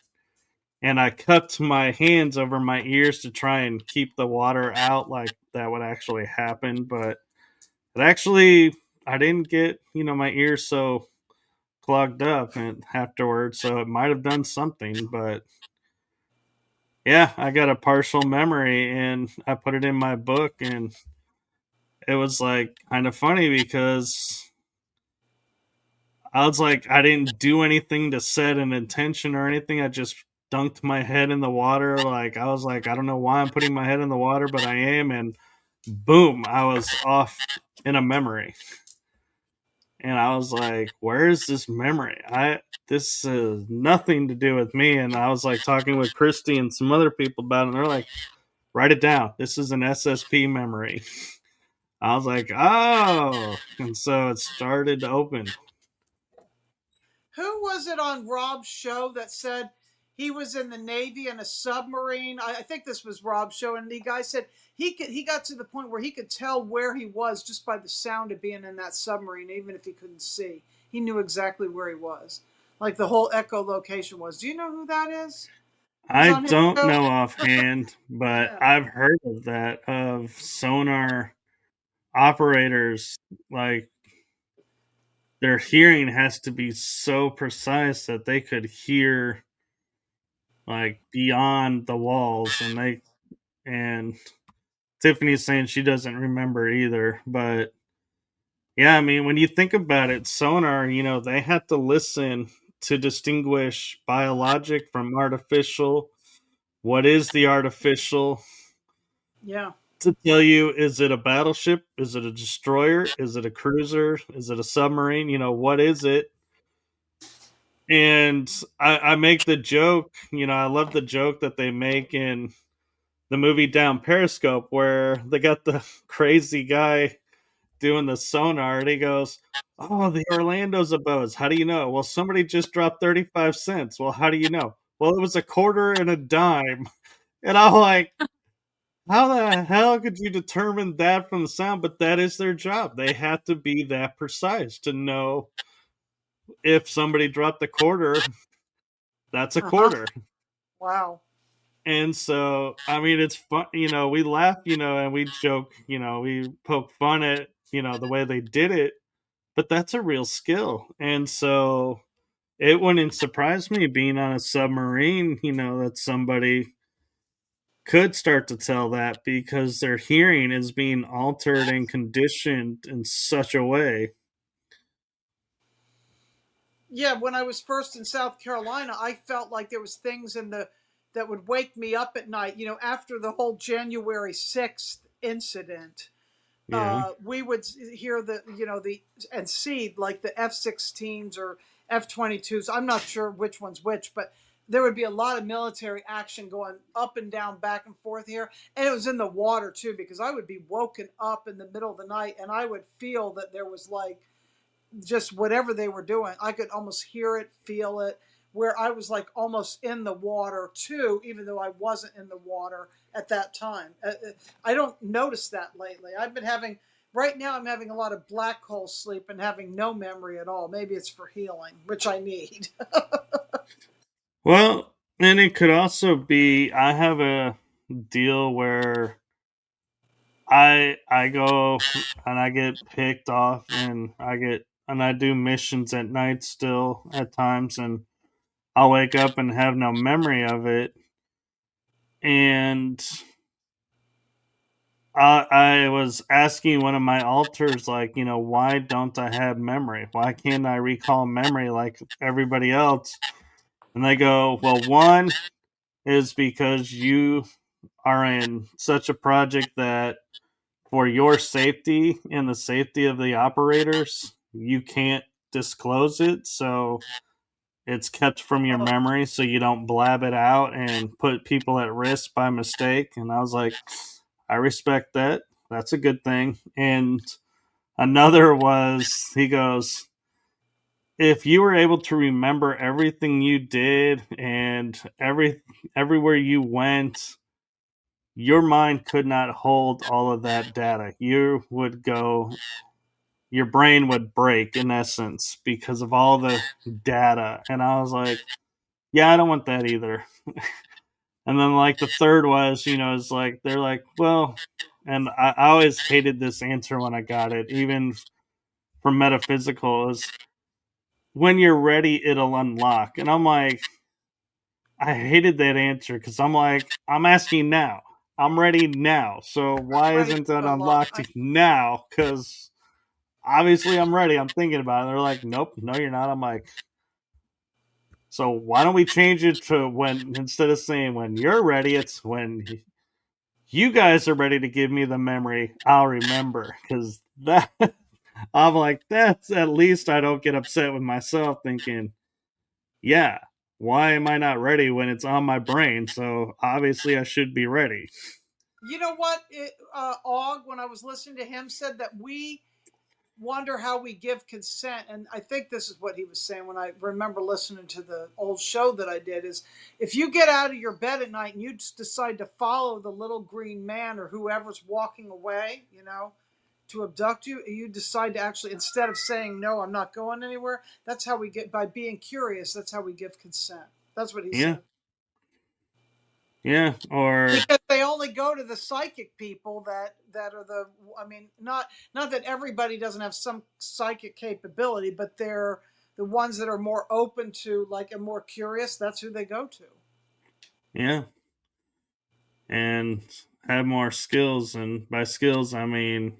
and I cupped my hands over my ears to try and keep the water out, like that would actually happen. But it actually, I didn't get, my ears so clogged up and afterwards. So it might have done something. But yeah, I got a partial memory and I put it in my book, and it was like kind of funny because I was like, I didn't do anything to set an intention or anything. I just dunked my head in the water. Like, I was like, I don't know why I'm putting my head in the water, but I am. And boom, I was off in a memory. And I was like, where is this memory? This has nothing to do with me. And I was like talking with Christy and some other people about it. And they're like, write it down. This is an SSP memory. I was like, oh. And so it started to open. Who was it on Rob's show that said he was in the Navy in a submarine? I think this was Rob's show, and the guy said he got to the point where he could tell where he was just by the sound of being in that submarine, even if he couldn't see. He knew exactly where he was, like the whole echolocation was. Do you know who that is? He was I on his don't show. know offhand, but Yeah, I've heard of that, of sonar operators, like their hearing has to be so precise that they could hear like beyond the walls, and Tiffany's saying she doesn't remember either, but yeah, I mean, when you think about it, sonar, they have to listen to distinguish biologic from artificial. What is the artificial? yeah. To tell you, is it a battleship? Is it a destroyer? Is it a cruiser? Is it a submarine? What is it? And I make the joke, I love the joke that they make in the movie Down Periscope where they got the crazy guy doing the sonar and he goes, "Oh, the Orlando's above us. How do you know?" "Well, somebody just dropped 35 cents." "Well, how do you know?" "Well, it was a quarter and a dime." And I'm like, how the hell could you determine that from the sound? But that is their job. They have to be that precise to know if somebody dropped a quarter, that's a Uh huh. quarter. Wow. And so, I mean, it's fun, we laugh, and we joke, we poke fun at, the way they did it, but that's a real skill. And so it wouldn't surprise me being on a submarine, that somebody could start to tell that because their hearing is being altered and conditioned in such a way. Yeah, when I was first in South Carolina, I felt like there was things in the that would wake me up at night. After the whole January 6th incident, Yeah. we would hear the and see like the F-16s or F-22s. I'm not sure which one's which, but there would be a lot of military action going up and down, back and forth here, and it was in the water too because I would be woken up in the middle of the night and I would feel that there was like just whatever they were doing. I could almost hear it, feel it, where I was like almost in the water too, even though I wasn't in the water at that time. I don't notice that lately. Right now, I'm having a lot of black hole sleep and having no memory at all. Maybe it's for healing, which I need. Well, and it could also be I have a deal where I go and I get picked off and I do missions at night still at times and I'll wake up and have no memory of it. And I was asking one of my alters, like, why don't I have memory? Why can't I recall memory like everybody else? And they go, well, one is because you are in such a project that for your safety and the safety of the operators, you can't disclose it. So it's kept from your Oh, memory so you don't blab it out and put people at risk by mistake. And I was like, I respect that. That's a good thing. And another was, he goes, if you were able to remember everything you did and everywhere you went, your mind could not hold all of that data. You would go, your brain would break in essence because of all the data. And I was like, yeah, I don't want that either. And then like the third was, it's like they're like, well, and I always hated this answer when I got it, even from metaphysical, is when you're ready, it'll unlock. And I'm like, I hated that answer because I'm like, I'm asking now. I'm ready now. So why ready isn't that to unlock. unlocked now? Because obviously I'm ready. I'm thinking about it. And they're like, nope, no, you're not. I'm like, so why don't we change it to when, instead of saying when you're ready, it's when you guys are ready to give me the memory, I'll remember. Because that, I'm like, that's at least I don't get upset with myself thinking, yeah, why am I not ready when it's on my brain? So obviously I should be ready. You know what? Og, when I was listening to him, said that we wonder how we give consent, and I think this is what he was saying when I remember listening to the old show that I did, is if you get out of your bed at night and you just decide to follow the little green man or whoever's walking away, to abduct you, you decide to actually, instead of saying no, I'm not going anywhere. That's how we get, by being curious, that's how we give consent. That's what he Yeah, said. yeah, or Because they only go to the psychic people that are the, I mean, not that everybody doesn't have some psychic capability, but they're the ones that are more open to, like, and more curious. That's who they go to. yeah, and have more skills. And by skills, I mean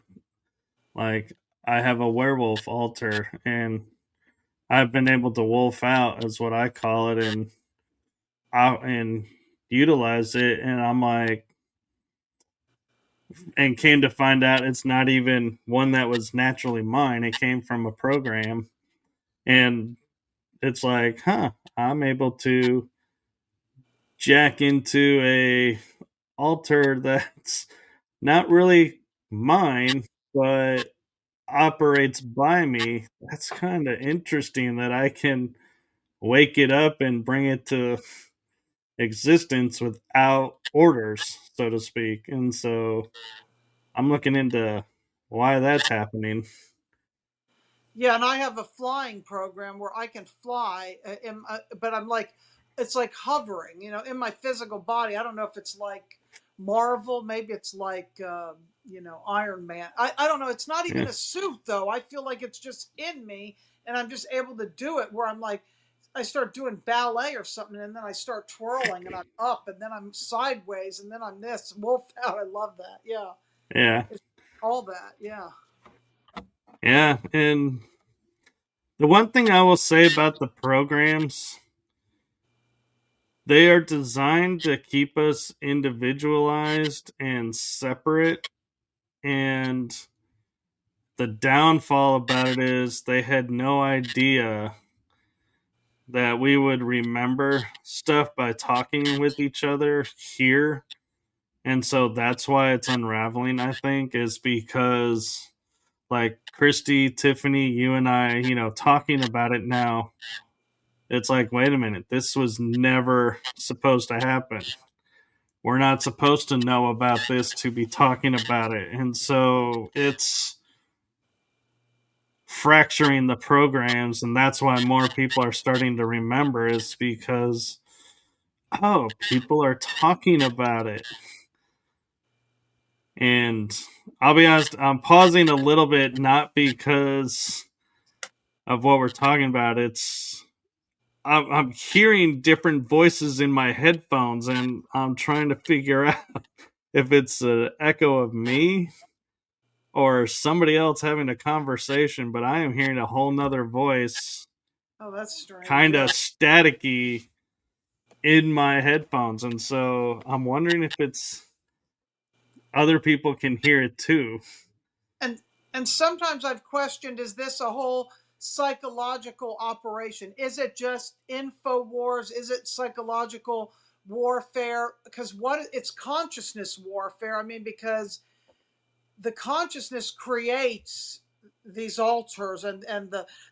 like I have a werewolf altar, and I've been able to wolf out, is what I call it, and utilize it. And I'm like, and came to find out it's not even one that was naturally mine. It came from a program, and it's like, huh, I'm able to jack into a altar that's not really mine, but operates by me. That's kind of interesting that I can wake it up and bring it to existence without orders, so to speak. And so I'm looking into why that's happening. Yeah, and I have a flying program where I can fly, but I'm like, it's like hovering, in my physical body. I don't know if it's like Marvel, maybe it's like, Iron Man. I don't know. It's not even Yeah, a suit, though. I feel like it's just in me, and I'm just able to do it where I'm like, I start doing ballet or something, and then I start twirling, and I'm up, and then I'm sideways, and then I'm this wolf out. I love that. Yeah, yeah, it's all that. Yeah. yeah. And the one thing I will say about the programs, they are designed to keep us individualized and separate. And the downfall about it is they had no idea that we would remember stuff by talking with each other here. And so that's why it's unraveling, I think, is because like Christy, Tiffany, you and I, talking about it now, it's like, wait a minute, this was never supposed to happen. We're not supposed to know about this to be talking about it. And so it's fracturing the programs, and that's why more people are starting to remember, is because, oh, people are talking about it. And I'll be honest, I'm pausing a little bit, not because of what we're talking about. I'm hearing different voices in my headphones, and I'm trying to figure out if it's an echo of me or somebody else having a conversation. But I am hearing a whole nother voice, Oh, that's strange. kind Yeah. of staticky, in my headphones. And so I'm wondering if it's other people can hear it too. and and sometimes I've questioned, is this a whole psychological operation? Is it just info wars? Is it psychological warfare? Because what it's consciousness warfare. I mean, because the consciousness creates these altars and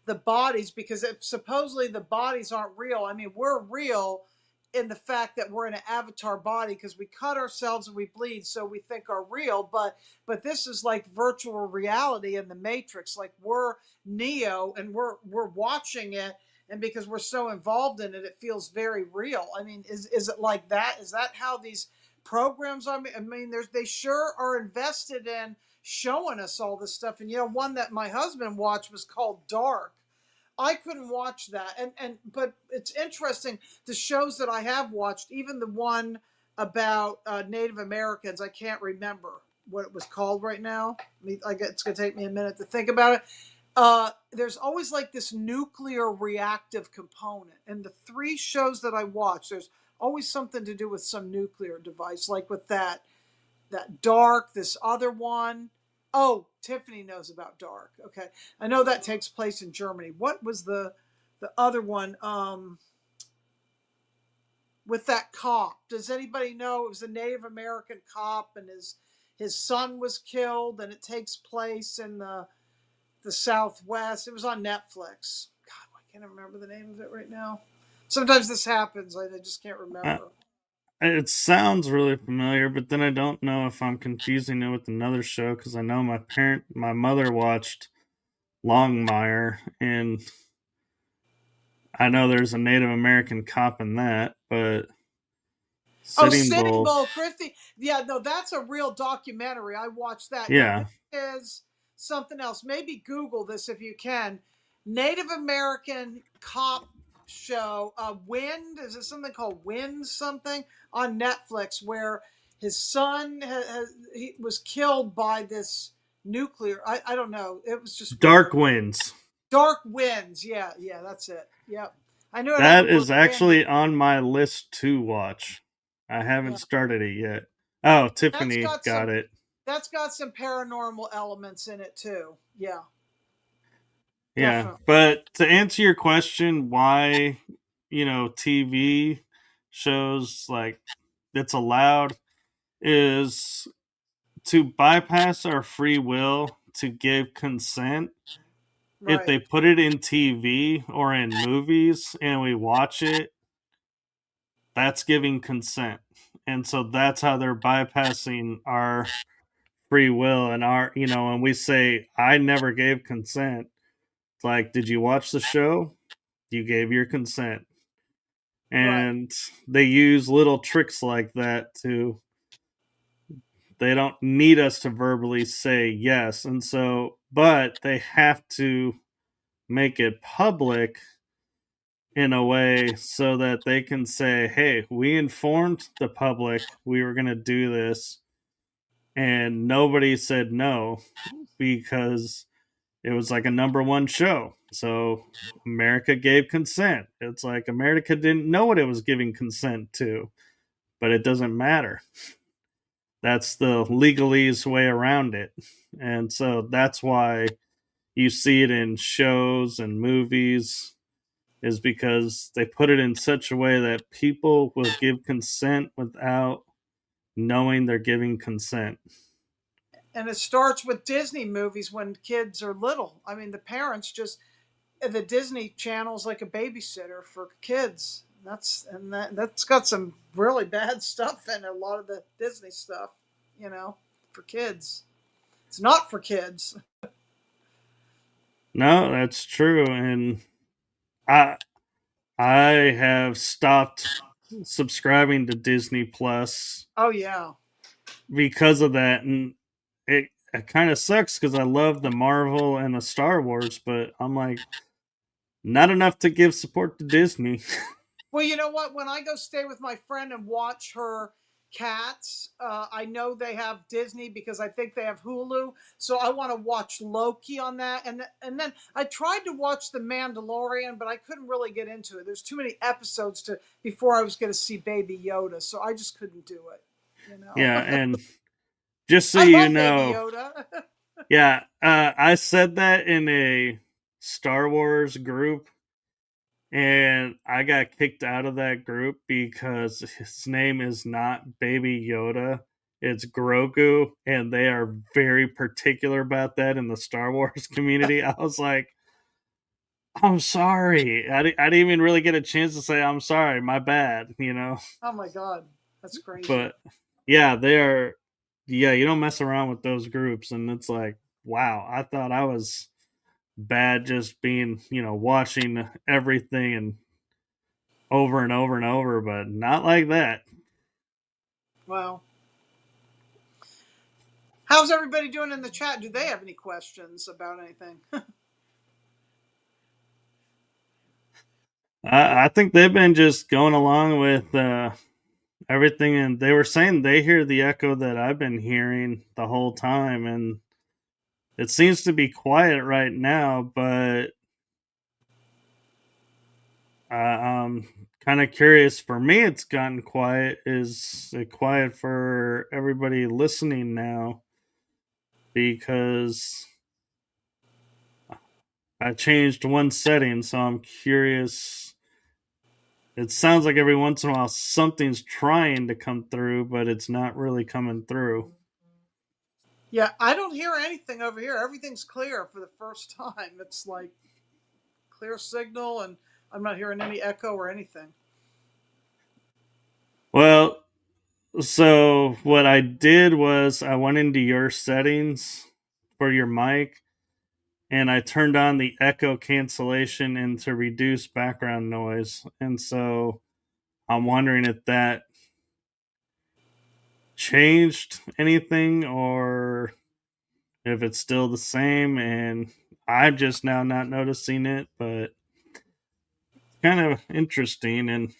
the bodies, because if supposedly the bodies aren't real, I mean, we're real in the fact that we're in an avatar body because we cut ourselves and we bleed, so we think are real. But this is like virtual reality in the Matrix. Like, we're Neo and we're watching it, and because we're so involved in it, it feels very real. I mean, is it like that? Is that how these programs are? I mean, they sure are invested in showing us all this stuff. And one that my husband watched was called Dark. I couldn't watch that. But it's interesting, the shows that I have watched, even the one about Native Americans, I can't remember what it was called right now. It's going to take me a minute to think about it. There's always like this nuclear reactive component. And the three shows that I watch, there's always something to do with some nuclear device, like with that Dark, this other one. Oh, Tiffany knows about Dark. Okay. I know that takes place in Germany. What was the other one? with that cop. Does anybody know? It was a Native American cop, and his son was killed, and it takes place in the Southwest. It was on Netflix. God, I can't remember the name of it right now. Sometimes this happens. I just can't Uh, remember. it sounds really familiar, but then I don't know if I'm confusing it with another show because I know my mother watched Longmire, and I know there's a Native American cop in that, but Oh, Sitting Sitting Bull, Bull, Christie. Yeah, no, that's a real documentary. I watched that. Yeah, yeah, this is something else. Maybe Google this if you can. Native American cop show. Wind. Is it something called Wind? Something on Netflix where his son he was killed by this nuclear. I don't know. It was just Dark weird. Winds. Dark Winds. Yeah, yeah, that's it. Yep. I knew it had the That word is wind. actually on my list to watch. I haven't Yeah. started it yet. Oh, That's Tiffany got got some it. that's got some paranormal elements in it too. Yeah, Yeah, definitely. but to answer your question, why TV shows like that's allowed is to bypass our free will to give consent. If Right. they put it in TV or in movies and we watch it, that's giving consent. And so that's how they're bypassing our free will and and we say, I never gave consent. It's like, did you watch the show? You gave your consent. Right. And they use little tricks like that to, they don't need us to verbally say yes. And so, but they have to make it public in a way so that they can say, hey, we informed the public we were going to do this and nobody said no because it was like a number one show. So America gave consent. It's like America didn't know what it was giving consent to, but it doesn't matter. That's the legalese way around it. And so that's why you see it in shows and movies is because they put it in such a way that people will give consent without knowing they're giving consent. And it starts with Disney movies when kids are little. I mean, the parents just the Disney Channel's like a babysitter for kids. That's got some really bad stuff in it, a lot of the Disney stuff, you know, for kids. It's not for kids. No, that's true. And I I have stopped subscribing to Disney Plus Oh yeah. because of that, and it kind of sucks because I love the Marvel and the Star Wars, but I'm like not enough to give support to Disney. Well, you know what? When I go stay with my friend and watch her cats, I know they have Disney because I think they have Hulu. So I want to watch Loki on that, and then I tried to watch The Mandalorian, but I couldn't really get into it. There's too many episodes to before I was going to see Baby Yoda, so I just couldn't do it. You know, Yeah, and just so I you love Baby know, Yoda. yeah, I said that in a Star Wars group, and I got kicked out of that group because his name is not Baby Yoda. It's Grogu, and they are very particular about that in the Star Wars community. I was like, I'm sorry. I didn't even really get a chance to say, I'm sorry, my bad. Oh my God, that's crazy. But yeah, they are, yeah, you don't mess around with those groups. And it's like, wow, I thought I was bad just being watching everything and over and over and over, but not like that. Well, how's everybody doing in the chat? Do they have any questions about anything? I think they've been just going along with everything, and they were saying they hear the echo that I've been hearing the whole time, and it seems to be quiet right now, but I'm kind of curious. For me, it's gotten quiet. Is it quiet for everybody listening now? Because I changed one setting, so I'm curious It sounds like every once in a while something's trying to come through, but it's not really coming through. Yeah, I don't hear anything over here. Everything's clear for the first time. It's like clear signal, and I'm not hearing any echo or anything. Well, so what I did was I went into your settings for your mic and I turned on the echo cancellation and to reduce background noise. And so I'm wondering if that changed anything or if it's still the same and I'm just now not noticing it, but kind of interesting and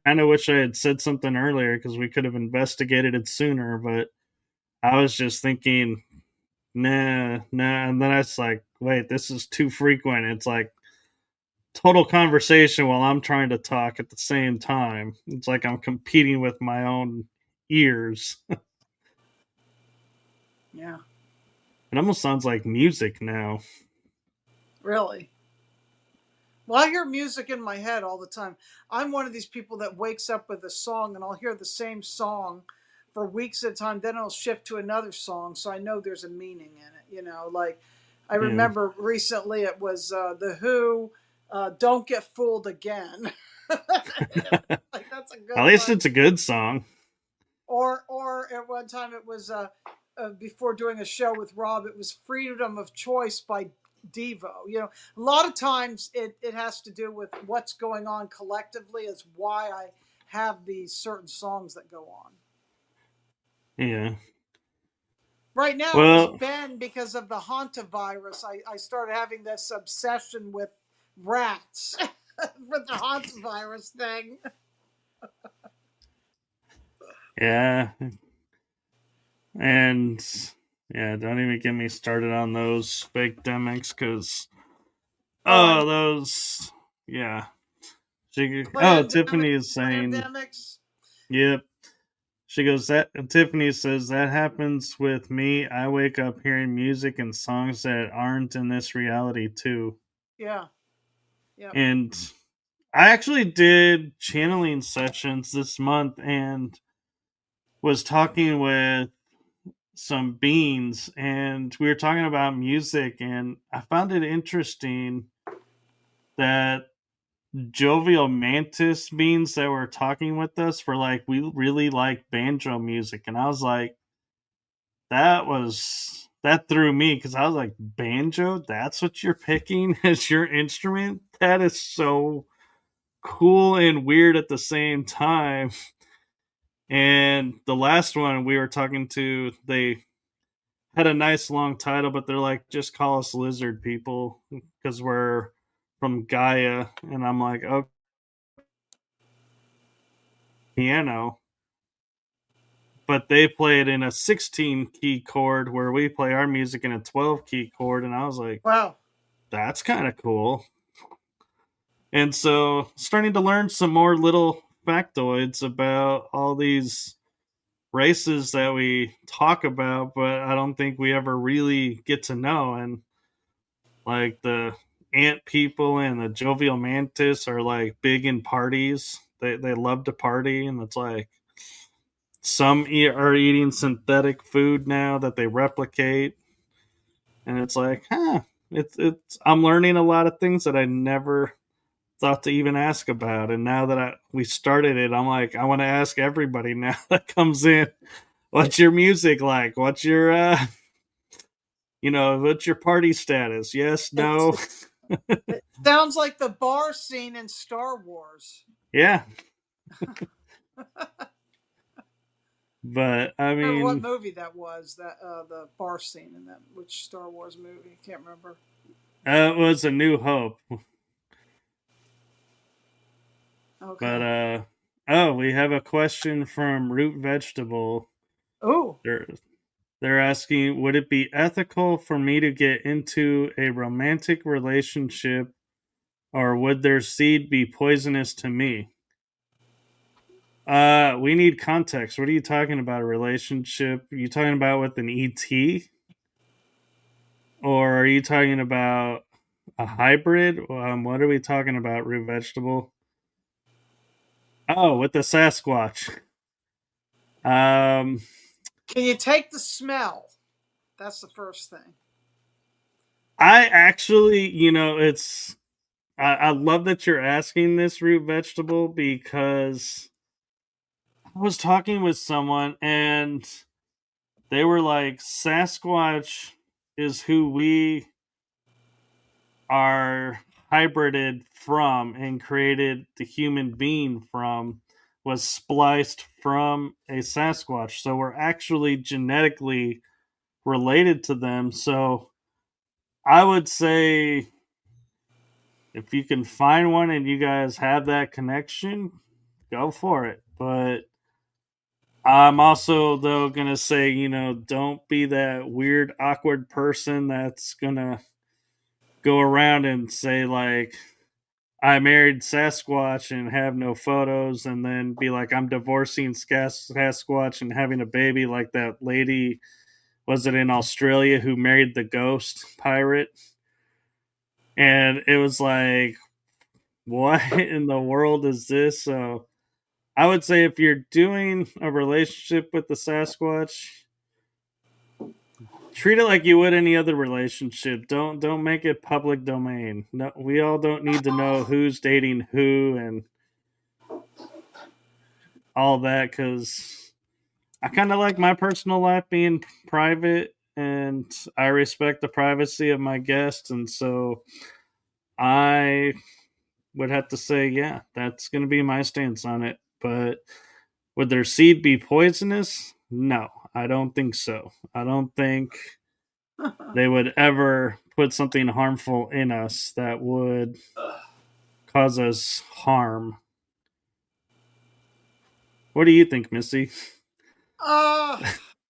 kind of wish I had said something earlier because we could have investigated it sooner, but I was just thinking nah, and then I was like, wait, this is too frequent. It's like total conversation while I'm trying to talk at the same time. It's like I'm competing with my own ears. Yeah, It almost sounds like music now. really. Well, I hear music in my head all the time. I'm one of these people that wakes up with a song and I'll hear the same song for weeks at a time. Then I'll shift to another song. So I know there's a meaning in it. You know, like I Yeah. remember recently it was The Who, Don't Get Fooled Again. Like, that's a At good least one. it's a good song. Or at one time it was before doing a show with Rob, it was Freedom of Choice by Devo. You know, a lot of times it has to do with what's going on collectively, is why I have these certain songs that go on. Yeah. Right now it was Well, Ben because of the hantavirus. I started having this obsession with rats with the hantavirus thing. yeah. And yeah, don't even get me started on those fake demics because, Oh, I oh, those, yeah. pandemic Tiffany is saying, pandemics. yep. She goes, that Tiffany says that happens with me. I wake up hearing music and songs that aren't in this reality too. Yeah. Yep. And I actually did channeling sessions this month and was talking with some beings and we were talking about music and I found it interesting that jovial mantis beings that were talking with us were like, we really like banjo music. And I was like, that threw me because I was like, banjo? That's what you're picking as your instrument? That is so cool and weird at the same time. And the last one we were talking to, they had a nice long title, but they're like, just call us lizard people because we're from Gaia. And I'm like, oh, piano. But they play it in a 16 key chord where we play our music in a 12 key chord. And I was like, Wow. that's kind of cool. And so starting to learn some more little factoids about all these races that we talk about, but I don't think we ever really get to know. And like the ant people and the jovial mantis are like big in parties. They love to party, and it's like are eating synthetic food now that they replicate, and it's like, huh. It's I'm learning a lot of things that I never thought to even ask about. And now that we started it, I'm like, I want to ask everybody now that comes in, what's your music like? What's your, what's your party status? Yes, It's no, It sounds like the bar scene in Star Wars. yeah. But I I remember what mean, movie that was, that the bar scene in that, which Star Wars movie? Can't remember. it was A New Hope. But Okay. oh, we have a question from Root Vegetable. Oh, They're they're asking, would it be ethical for me to get into a romantic relationship, or would their seed be poisonous to me? We need context. What are you talking about? A relationship? Are you talking about with an ET, or are you talking about a hybrid? What are we talking about? Root vegetable. Oh, with the Sasquatch. Um, Can you take the smell? That's the first thing. I actually, it's I love that you're asking this root vegetable because I was talking with someone and they were like, Sasquatch is who we are hybrided from and created the human being from, was spliced from a Sasquatch. So we're actually genetically related to them. So I would say if you can find one and you guys have that connection, go for it. But I'm also though gonna say, don't be that weird, awkward person that's gonna go around and say like, I married Sasquatch and have no photos, and then be like, I'm divorcing Sasquatch and having a baby, like that lady, was it in Australia, who married the ghost pirate? And it was like, what in the world is this? So I would say if you're doing a relationship with the Sasquatch, treat it like you would any other relationship. Don't make it public domain. No, we all don't need to know who's dating who and all that, because I kind of like my personal life being private, and I respect the privacy of my guests, and so I would have to say, yeah, that's going to be my stance on it. But would their seed be poisonous? No, I don't think so. I don't think they would ever put something harmful in us that would cause us harm. What do you think, Missy? Uh,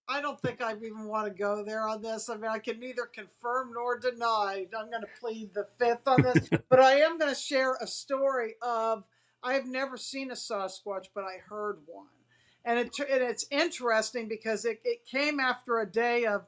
I don't think I even want to go there on this. I mean, I can neither confirm nor deny. I'm going to plead the fifth on this, but I am going to share a story of I've never seen a Sasquatch, but I heard one. And it's interesting because it came after a day of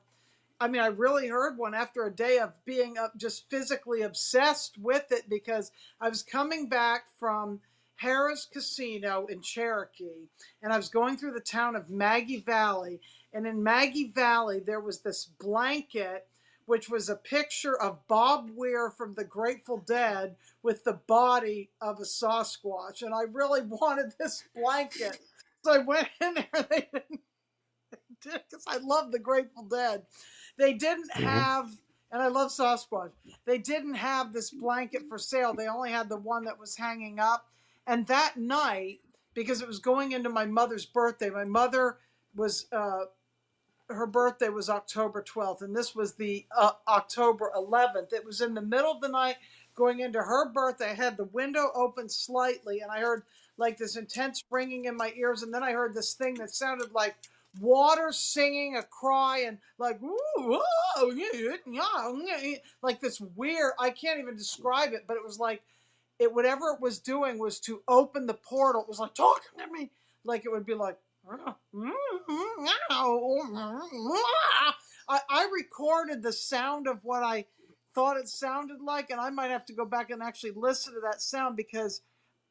I mean, I really heard one after a day of being just physically obsessed with it because I was coming back from Harrah's Casino in Cherokee and I was going through the town of Maggie Valley. And in Maggie Valley, there was this blanket, which was a picture of Bob Weir from the Grateful Dead with the body of a Sasquatch. And I really wanted this blanket. So I went in there. They didn't because I love the Grateful Dead. They didn't Yeah. have, and I love Sasquatch. They didn't have this blanket for sale. They only had the one that was hanging up. And that night, because it was going into my mother's birthday, my mother was her birthday was October 12th, and this was the October 11th. It was in the middle of the night going into her birthday. I had the window open slightly, and I heard like this intense ringing in my ears, and then I heard this thing that sounded like water singing a cry and like ooh, oh, yeah, yeah, like this weird, I can't even describe it, but it was like it whatever it was doing was to open the portal. It was like talking to me, like it would be like I recorded the sound of what I thought it sounded like, and I might have to go back and actually listen to that sound because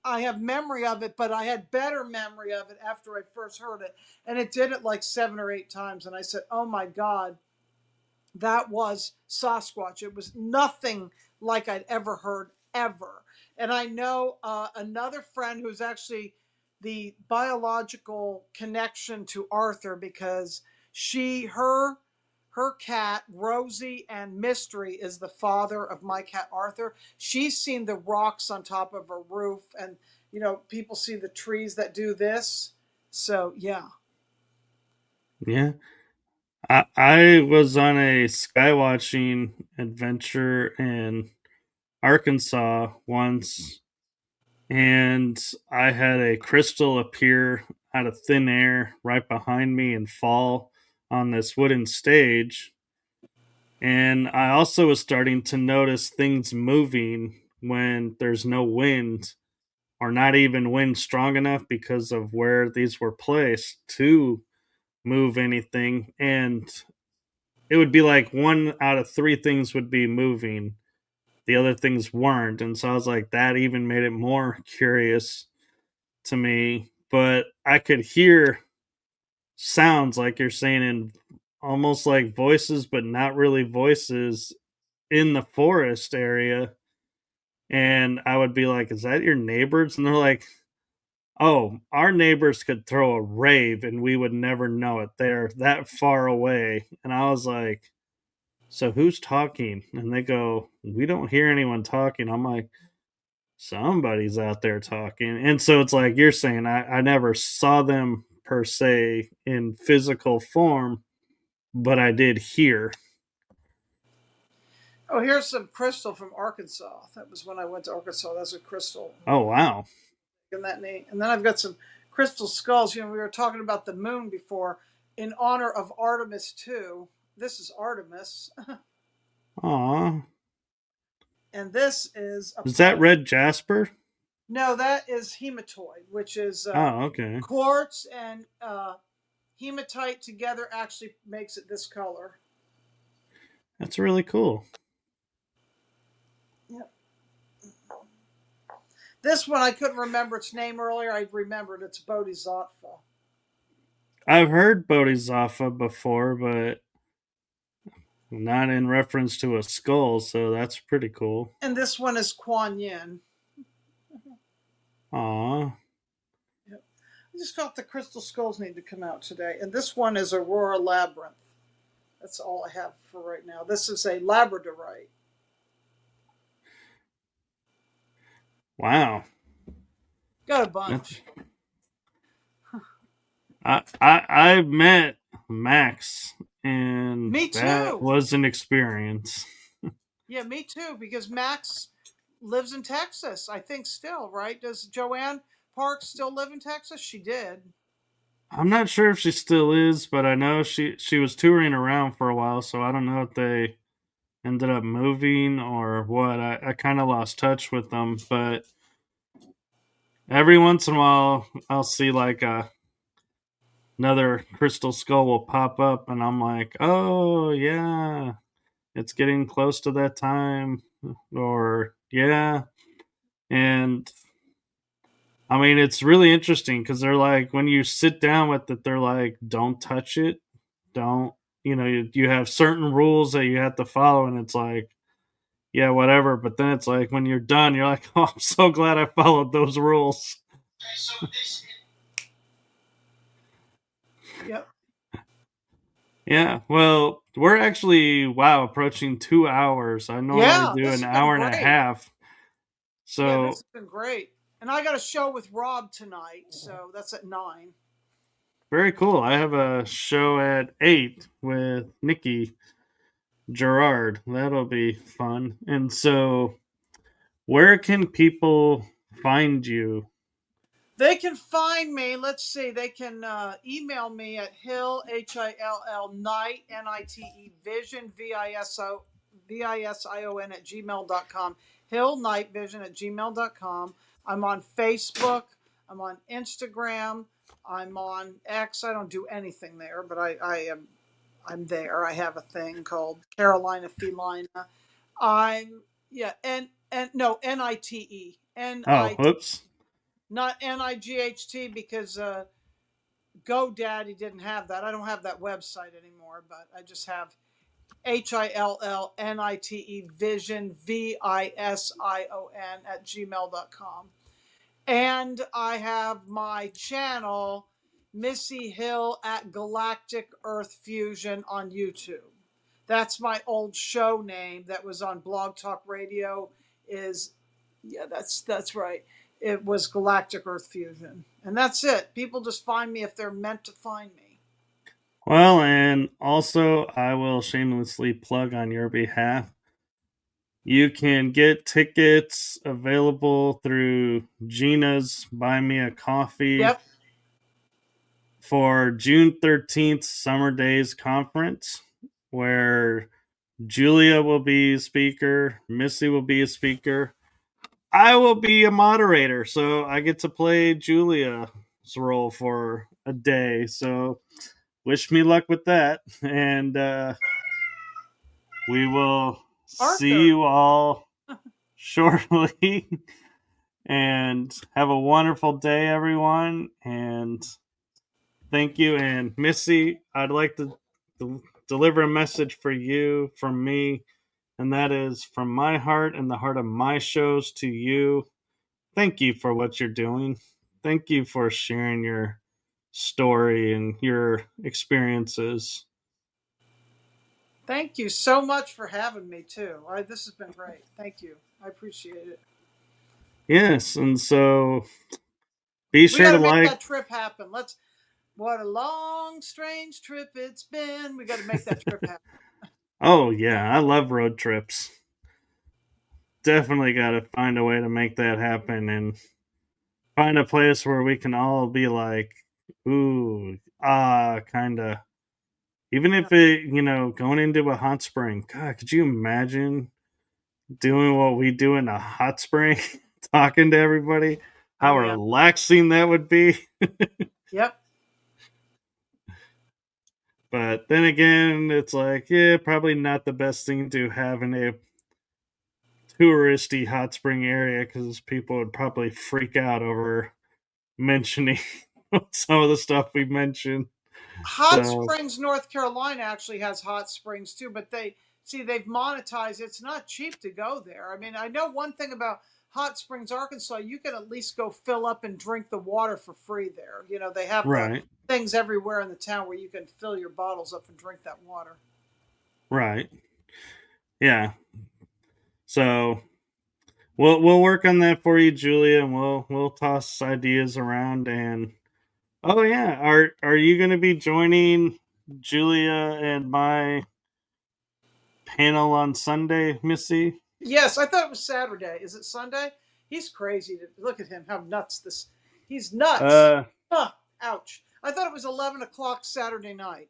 I have memory of it, but I had better memory of it after I first heard it. And it did it like 7 or 8 times. And I said, oh my God, that was Sasquatch. It was nothing like I'd ever heard ever. And I know another friend who's actually the biological connection to Arthur because her cat Rosie and Mystery is the father of my cat Arthur. She's seen the rocks on top of her roof, and people see the trees that do this. So yeah. Yeah. I was on a skywatching adventure in Arkansas once, and I had a crystal appear out of thin air right behind me and fall on this wooden stage. And I also was starting to notice things moving when there's no wind, or not even wind strong enough because of where these were placed to move anything. And it would be like one out of three things would be moving, the other things weren't. And so I was like, that even made it more curious to me, but I could hear sounds like you're saying in almost like voices, but not really voices in the forest area. And I would be like, "Is that your neighbors?" And they're like, "Oh, our neighbors could throw a rave and we would never know it. They're that far away." And I was like, "So who's talking?" And they go, "We don't hear anyone talking." I'm like, "Somebody's out there talking." And so it's like you're saying, I never saw them per se in physical form, but I did hear. Oh, here's some crystal from Arkansas. That was when I went to Arkansas. That's a crystal. Oh, wow. Isn't that neat? And then I've got some crystal skulls. You know, we were talking about the moon before in honor of Artemis too. This is Artemis, Aw. and this is a Is that planet. red jasper? No, that is hematoid, which is Oh, okay. quartz and hematite together actually makes it this color. That's really cool. Yep. This one I couldn't remember its name earlier. I remembered it's Bodhisattva. I've heard Bodhisattva before, but not in reference to a skull, so that's pretty cool. And this one is Kuan Yin. Aw. Yep. I just felt the crystal skulls need to come out today. And this one is Aurora Labyrinth. That's all I have for right now. This is a labradorite. Wow. Got a That's, bunch. I met Max, and Me that too. was an experience. Yeah, me too, because Max lives in Texas, I think still, right? Does Joanne Parks still live in Texas? She did. I'm not sure if she still is, but I know she was touring around for a while, so I don't know if they ended up moving or what. I kind of lost touch with them, but every once in a while I'll see like another crystal skull will pop up, and I'm like, oh yeah, it's getting close to that time, or yeah. And I mean, it's really interesting because they're like, when you sit down with it, they're like, don't touch it, don't, you have certain rules that you have to follow, and it's like, yeah, whatever. But then it's like when you're done, you're like, oh, I'm so glad I followed those rules. Yep. Yeah, well, we're actually, wow, approaching 2 hours. I normally Yeah, do this an has been hour and a great. half. Yeah, this So has been great. And I got a show with Rob tonight, so that's at 9. very cool. I have a show at 8 with Nikki Gerard. That'll be fun. And so, where can people find you? They can find me. Let's see. They can email me at Hill Night Nite Vision Vision at gmail.com. Hill Night Vision at gmail.com. I'm on Facebook. I'm on Instagram. I'm on X. I don't do anything there, but I'm there. I have a thing called Carolina Felina. I'm yeah, and no NITE Oh, NIT whoops. not NIGHT because GoDaddy didn't have that. I don't have that website anymore, but I just have HILLNITE Vision VISION at gmail.com. And I have my channel, Missy Hill at Galactic Earth Fusion on YouTube. That's my old show name that was on Blog Talk Radio. Is yeah, that's right. It was Galactic Earth Fusion, and that's it. People just find me if they're meant to find me. Well, and also, I will shamelessly plug on your behalf. You can get tickets available through Gina's Buy Me a Coffee Yep. for June 13th Summer Days Conference, where Julia will be a speaker, Missy will be a speaker. I will be a moderator, so I get to play Julia's role for a day. So wish me luck with that. And we will see Arthur. you all shortly. And have a wonderful day, everyone. And thank you. And Missy, I'd like to deliver a message for you from me, and that is from my heart and the heart of my shows to you. Thank you for what you're doing. Thank you for sharing your story and your experiences. Thank you so much for having me too. This has been great. Thank you. I appreciate it. Yes, and so be We sure got to to make like. that trip happen. Let's. What a long, strange trip it's been. We got to make that trip happen. Oh, yeah, I love road trips. Definitely got to find a way to make that happen and find a place where we can all be like, ooh, kind of. Even Yeah. if it, going into a hot spring. God, could you imagine doing what we do in a hot spring, talking to everybody? Oh How yeah. relaxing that would be. Yep. But then again, it's like, yeah, probably not the best thing to have in a touristy hot spring area because people would probably freak out over mentioning some of the stuff we mentioned. Hot So, Springs, North Carolina actually has hot springs too, but they've monetized. It's not cheap to go there. I mean, I know one thing about Hot Springs, Arkansas. You can at least go fill up and drink the water for free there. You know, they have the right, things everywhere in the town where you can fill your bottles up and drink that water. right. Yeah. So we'll work on that for you, Julia, and we'll toss ideas around. And oh yeah, are you going to be joining Julia and my panel on Sunday, Missy? Yes, I thought it was Saturday. Is it Sunday? He's crazy. Look at him. How nuts this. He's nuts. Uh, Huh. Ouch. I thought it was 11 o'clock Saturday night.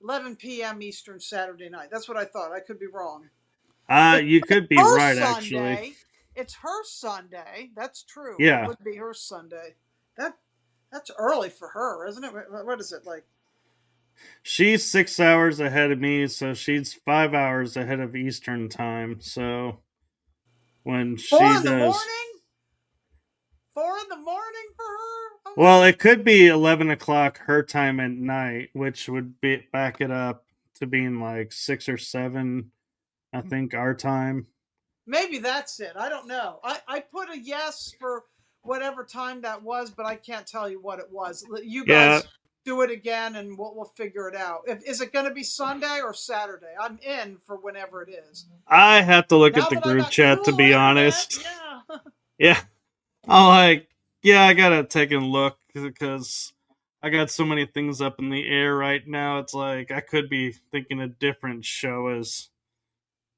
11 p.m. Eastern Saturday night. That's what I thought. I could be wrong. It's you could be her right, actually. Sunday. It's her Sunday. That's true. It Yeah, would be her Sunday. That that's early for her, isn't it? What is it like? she's 6 hours ahead of me, so she's 5 hours ahead of Eastern time. So when Four she in the does, morning. 4 in the morning for her. Oh my well, god. it could be 11 o'clock her time at night, which would be back it up to being like 6 or 7, I think, our time. Maybe that's it. I don't know. I put a yes for whatever time that was, but I can't tell you what it was. You Yeah, guys do it again, and we'll figure it out. Is it going to be Sunday or Saturday? I'm in for whenever it is. I have to look at Now the that I group got chat to cool be internet, honest. yeah. Yeah, I'm like, yeah, I gotta take a look because I got so many things up in the air right now. It's like I could be thinking a different show is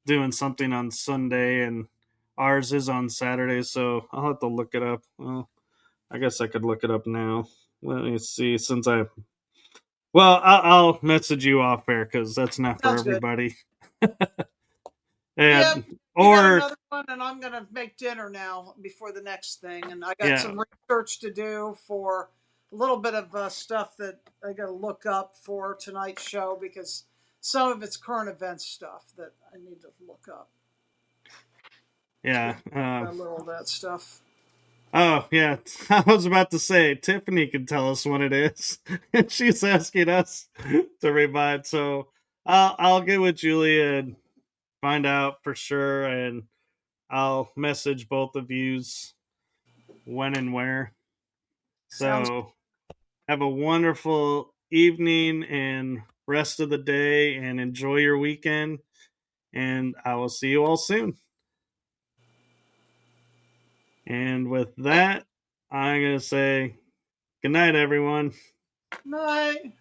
doing something on Sunday and ours is on Saturday, so I'll have to look it up. Well, I guess I could look it up now. Let me see. Since I, well, I'll message you off air because that's not for Sounds good. everybody. Yeah, And you got or another one, and I'm gonna make dinner now before the next thing, and I got yeah, some research to do for a little bit of stuff that I got to look up for tonight's show because some of it's current event stuff that I need to look up. yeah. A little of that stuff. Oh yeah, I was about to say Tiffany can tell us what it is, and she's asking us to remind. So I'll get with Julia and find out for sure, and I'll message both of yous when and where. Sounds. So have a wonderful evening and rest of the day, and enjoy your weekend. And I will see you all soon. And with Good that, I'm gonna say good night, everyone. night.